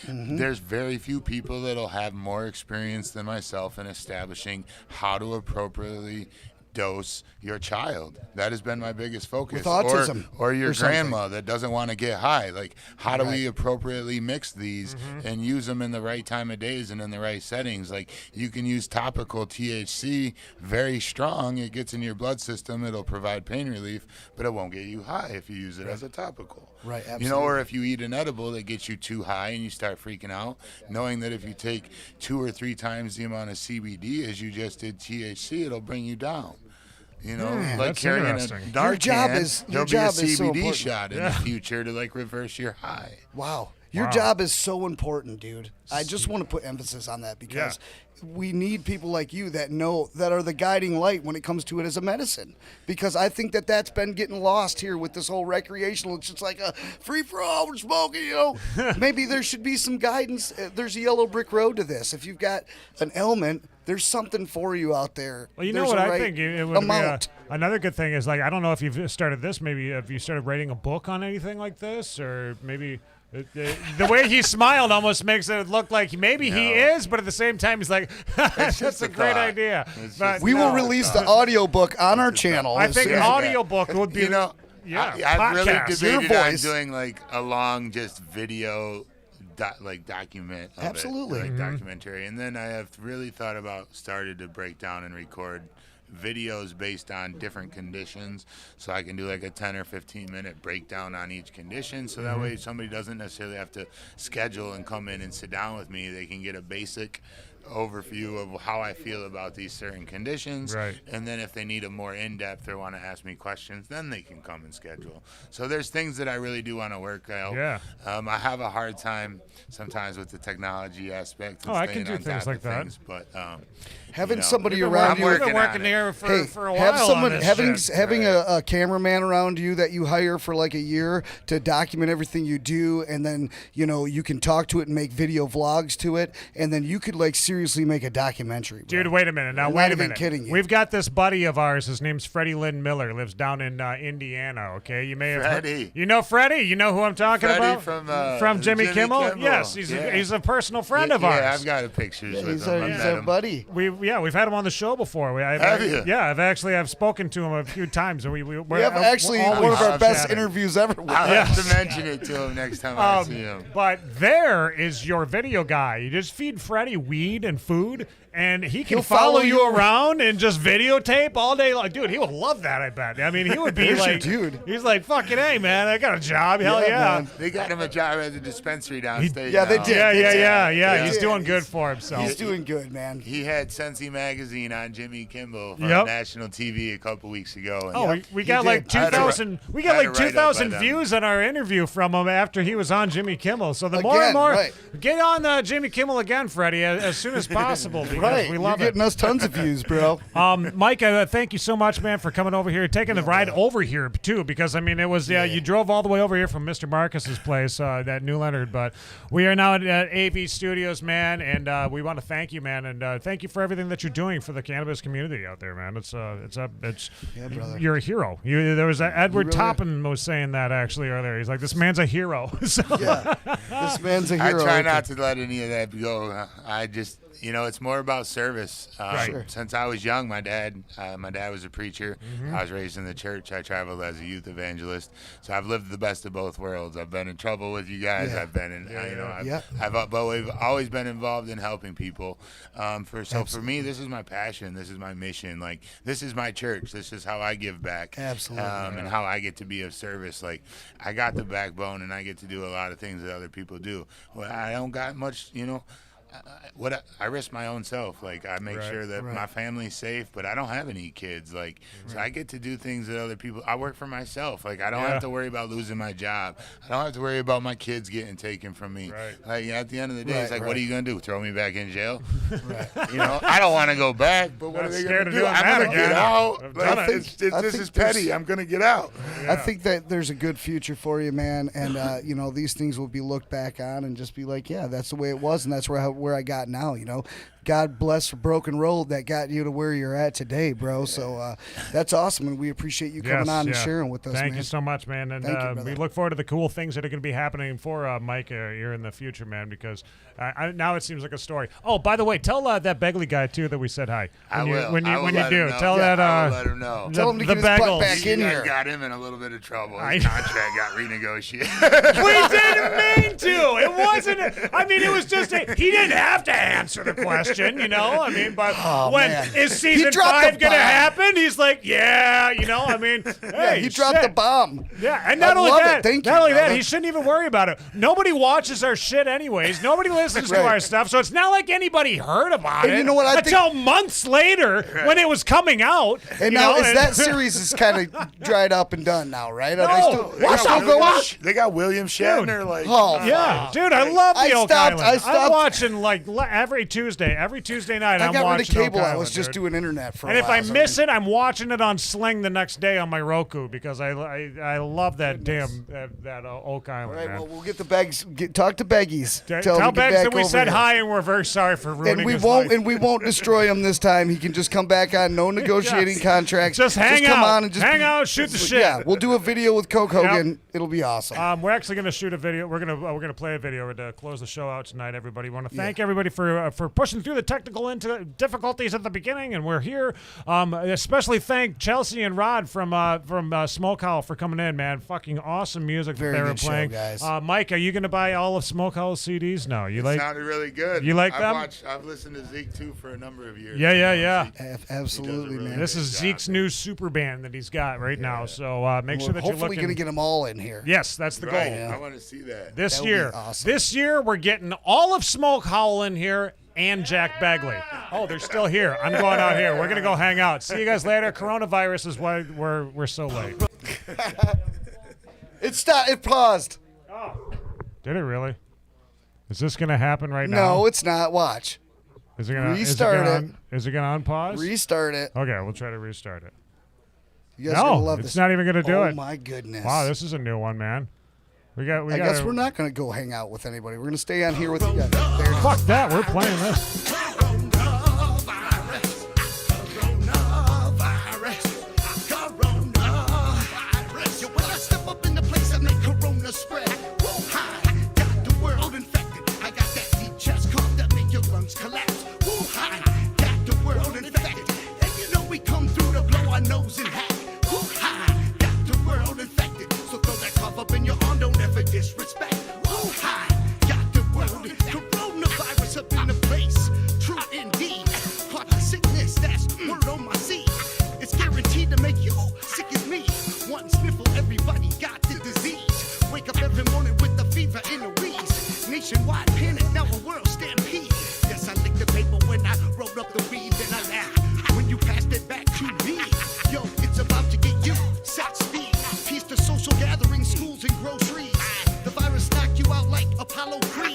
There's very few people that'll have more experience than myself in establishing how to appropriately dose your child. That has been my biggest focus. With autism or your or grandma that doesn't want to get high. How do we appropriately mix these and use them in the right time of days and in the right settings? You can use topical THC, very strong. It gets in your blood system. It'll provide pain relief, but it won't get you high if you use it as a topical. Right, absolutely. Or if you eat an edible that gets you too high and you start freaking out, knowing that if you take 2 or 3 times the amount of CBD as you just did THC, it'll bring you down. Like carrying a Narcan, there'll be a CBD shot in the future to reverse your high. Wow. Your job is so important, dude. I just want to put emphasis on that because we need people like you that are the guiding light when it comes to it as a medicine. Because I think that's been getting lost here with this whole recreational. It's just like a free-for-all, we're smoking, Maybe there should be some guidance. There's a yellow brick road to this. If you've got an ailment, there's something for you out there. Well, you know what I think it would be another good thing is I don't know if you've started this. Maybe if you started writing a book on anything like this, or maybe the way he smiled almost makes it look like maybe he is, but at the same time he's like, that's a great idea. But we will release the audiobook on our channel. I think audiobook would be I've really debated on doing a long just video document of absolutely it, documentary, and then I have really thought about started to break down and record videos based on different conditions, so I can do a 10 or 15 minute breakdown on each condition, so that way somebody doesn't necessarily have to schedule and come in and sit down with me. They can get a basic overview of how I feel about these certain conditions. Right. And then if they need a more in-depth or want to ask me questions, then they can come and schedule. So there's things that I really do want to work out. Yeah. I have a hard time sometimes with the technology aspect. And Oh, I can staying do on things top like of that. things, but having you know, somebody We've been around working- you. We've been working on it. here for a while. Have someone on this having shit. having a cameraman around you that you hire for like a year to document everything you do, and then you can talk to it and make video vlogs to it, and then you could like seriously make a documentary. Bro. Dude, wait a minute. Now, I'm wait not a even minute. kidding you. We've got this buddy of ours. His name's Freddie Lynn Miller. Lives down in Indiana. Okay, you may have Freddie. heard. You know Freddie? You know who I'm talking Freddie about? from Jimmy Kimmel? Yes, Yeah. he's a personal friend of ours. Yeah, I've got pictures with He's him. our, I he's met our him. buddy. We've had him on the show before. Have you? Yeah, I've spoken to him a few times, and we're We have actually always one of our best chatting. interviews ever. I'll Yes. have to mention it to him next time I see him. But there is your video guy. You just feed Freddie weed and food, and he can He'll follow follow you you around and just videotape all day long. Dude, he would love that, I bet. I mean, he would be There's your like, dude. He's like, fucking hey, man, I got a job. Hell Yeah, yeah. man. They got him a job at the dispensary downstate. Yeah, they now. did. Yeah. They He's did. doing good for himself. He's doing good, man. He had Sensi Magazine on Jimmy Kimmel from Yep. national TV a couple weeks ago. And Oh, we got he like did. I had to 2,000. We got I had like to write up 2,000 by them. views on our interview from him after he was on Jimmy Kimmel. So the more and Again, more, right. get on Jimmy Kimmel again, Freddie, as soon as possible because Right, we love you're it. getting us tons of views, bro. Mike, thank you so much, man, for coming over here, taking the ride over here too. Because I mean, it was you drove all the way over here from Mr. Marcus's place, that New Leonard. But we are now at AV Studios, man, and we want to thank you, man, and thank you for everything that you're doing for the cannabis community out there, man. It's Yeah, brother. you're a hero. There was Edward really Toppin was saying that actually earlier. He's like, this man's a hero. So, Yeah, this man's a I hero. try not to let any of that go. I just, it's more about service. Right. Since I was young, my dad was a preacher. Mm-hmm. I was raised in the church. I traveled as a youth evangelist. So I've lived the best of both worlds. I've been in trouble with you guys. Yeah. I've been in, Yeah. I've always been involved in helping people. For me, this is my passion. This is my mission. Like, this is my church. This is how I give back. Absolutely. And how I get to be of service. Like, I got the backbone and I get to do a lot of things that other people do. Well, I don't got much, I risk my own self. Like, I make sure that my family's safe, but I don't have any kids. Like, so I get to do things that other people. I work for myself. Like, I don't have to worry about losing my job. I don't have to worry about my kids getting taken from me. Right. Like, at the end of the day, it's Right, like, what right. are you gonna do? Throw me back in jail? I don't want to go back. But what Not are they scared gonna of do? doing I'm that gonna again. get out. I've Like, done it. this think is petty. there's- I'm gonna get out. I think that there's a good future for you, man, and these things will be looked back on and just be like, yeah, that's the way it was, and that's where I got now. God bless a broken road that got you to where you're at today, bro. So that's awesome, and we appreciate you coming on and sharing with us, Thank man. you so much, man. And Thank you, we brother. look forward to the cool things that are going to be happening for Mike here in the future, man, because now it seems like a story. Oh, by the way, tell that Begley guy, too, that we said hi. I will. When I will you let do, him know. tell Yeah, that. I will let him know. Tell him to the get his butt bagels. back in You here. guys got him in a little bit of trouble. I- His contract got renegotiated. We didn't mean to. It wasn't. I mean, it was just. He didn't have to answer the question, I mean, but when man. is He season dropped 5 the going to bomb. happen? He's like, yeah, I mean, Yeah, hey, he dropped the shit. bomb. Yeah, and not I only love it. that, Thank you, not only that, brother. he shouldn't even worry about it. Nobody watches our shit anyways. Nobody listens to Right. our stuff, so it's not like anybody heard about And it. you know what I think- until months later when it was coming out. And now that series is kind of dried up and done now, right? Are they No. still, What they're the still going? fuck? They got William Shatner. Like, Oh, Yeah, dude, I love the I Oak stopped- Island. I stopped- I'm watching like every Tuesday night. I I'm got rid of watching cable. Oak I Island, was just dude. doing internet for And a if while. I miss it, I'm watching it on Sling the next day on my Roku because I love that damn that Oak Island. All right, man. well, we'll get the bags. Talk to Beggies. Tell him to get Beggs back that we over said here. hi and we're very sorry for ruining And we his won't. life. And we won't destroy him this time. He can just come back on. No negotiating Yes. contracts. Just hang come out. on and just Hang out, shoot the shit. Yeah, we'll do a video with Coke Hogan. It'll be awesome. We're actually going to shoot a video. We're gonna play a video to close the show out tonight. Everybody, want to thank everybody for pushing through the technical difficulties at the beginning, and we're here. Especially thank Chelsea and Rod from Smokehowl for coming in, man. Fucking awesome music Very that they were good show, playing. guys. Mike, are you going to buy all of Smokehowl's CDs? No, you it like? sounded really good. You like them? I've listened to Zeke too for a number of years. Yeah. Absolutely, really man. good This is job, Zeke's new super band that he's got right now. So make sure that you're Hopefully, looking. gonna get them all in here. Yes, that's the Right. goal. I want to see that. This That would be year, awesome. this year we're getting all of Smokehowl in here and Jack Begley. Oh, they're still here. I'm going out here. We're gonna go hang out. See you guys later. Coronavirus is why we're so late. It stopped. It paused. Did it really? Is this gonna happen right now? No, it's not. Watch. Is it gonna restart it? Is it gonna unpause? Restart it. Okay, we'll try to restart it. You guys are gonna love it's this. not even gonna do it. Oh my goodness! Wow, this is a new one, man. I guess we're not gonna go hang out with anybody. We're gonna stay on here with you guys. Fuck that. We're playing this. Collapse. Woo-ha, got the world infected. And you know we come through to blow our nose in hat. Woo-ha, got the world infected. So throw that cough up in your arm, don't ever disrespect. Woo-ha, got the world infected. Coronavirus up in the place. True indeed. Heart sickness, that's word on my seed. It's guaranteed to make you sick as me. One sniffle, everybody got the disease. Wake up every morning with the fever in a wheeze. Nationwide panic, now a world stampede. Yes, I licked the paper when I rolled up the weed, then I laughed when you passed it back to me. Yo, it's about to get you set speed. Peace to social gatherings, schools, and groceries. The virus knocked you out like Apollo Creed.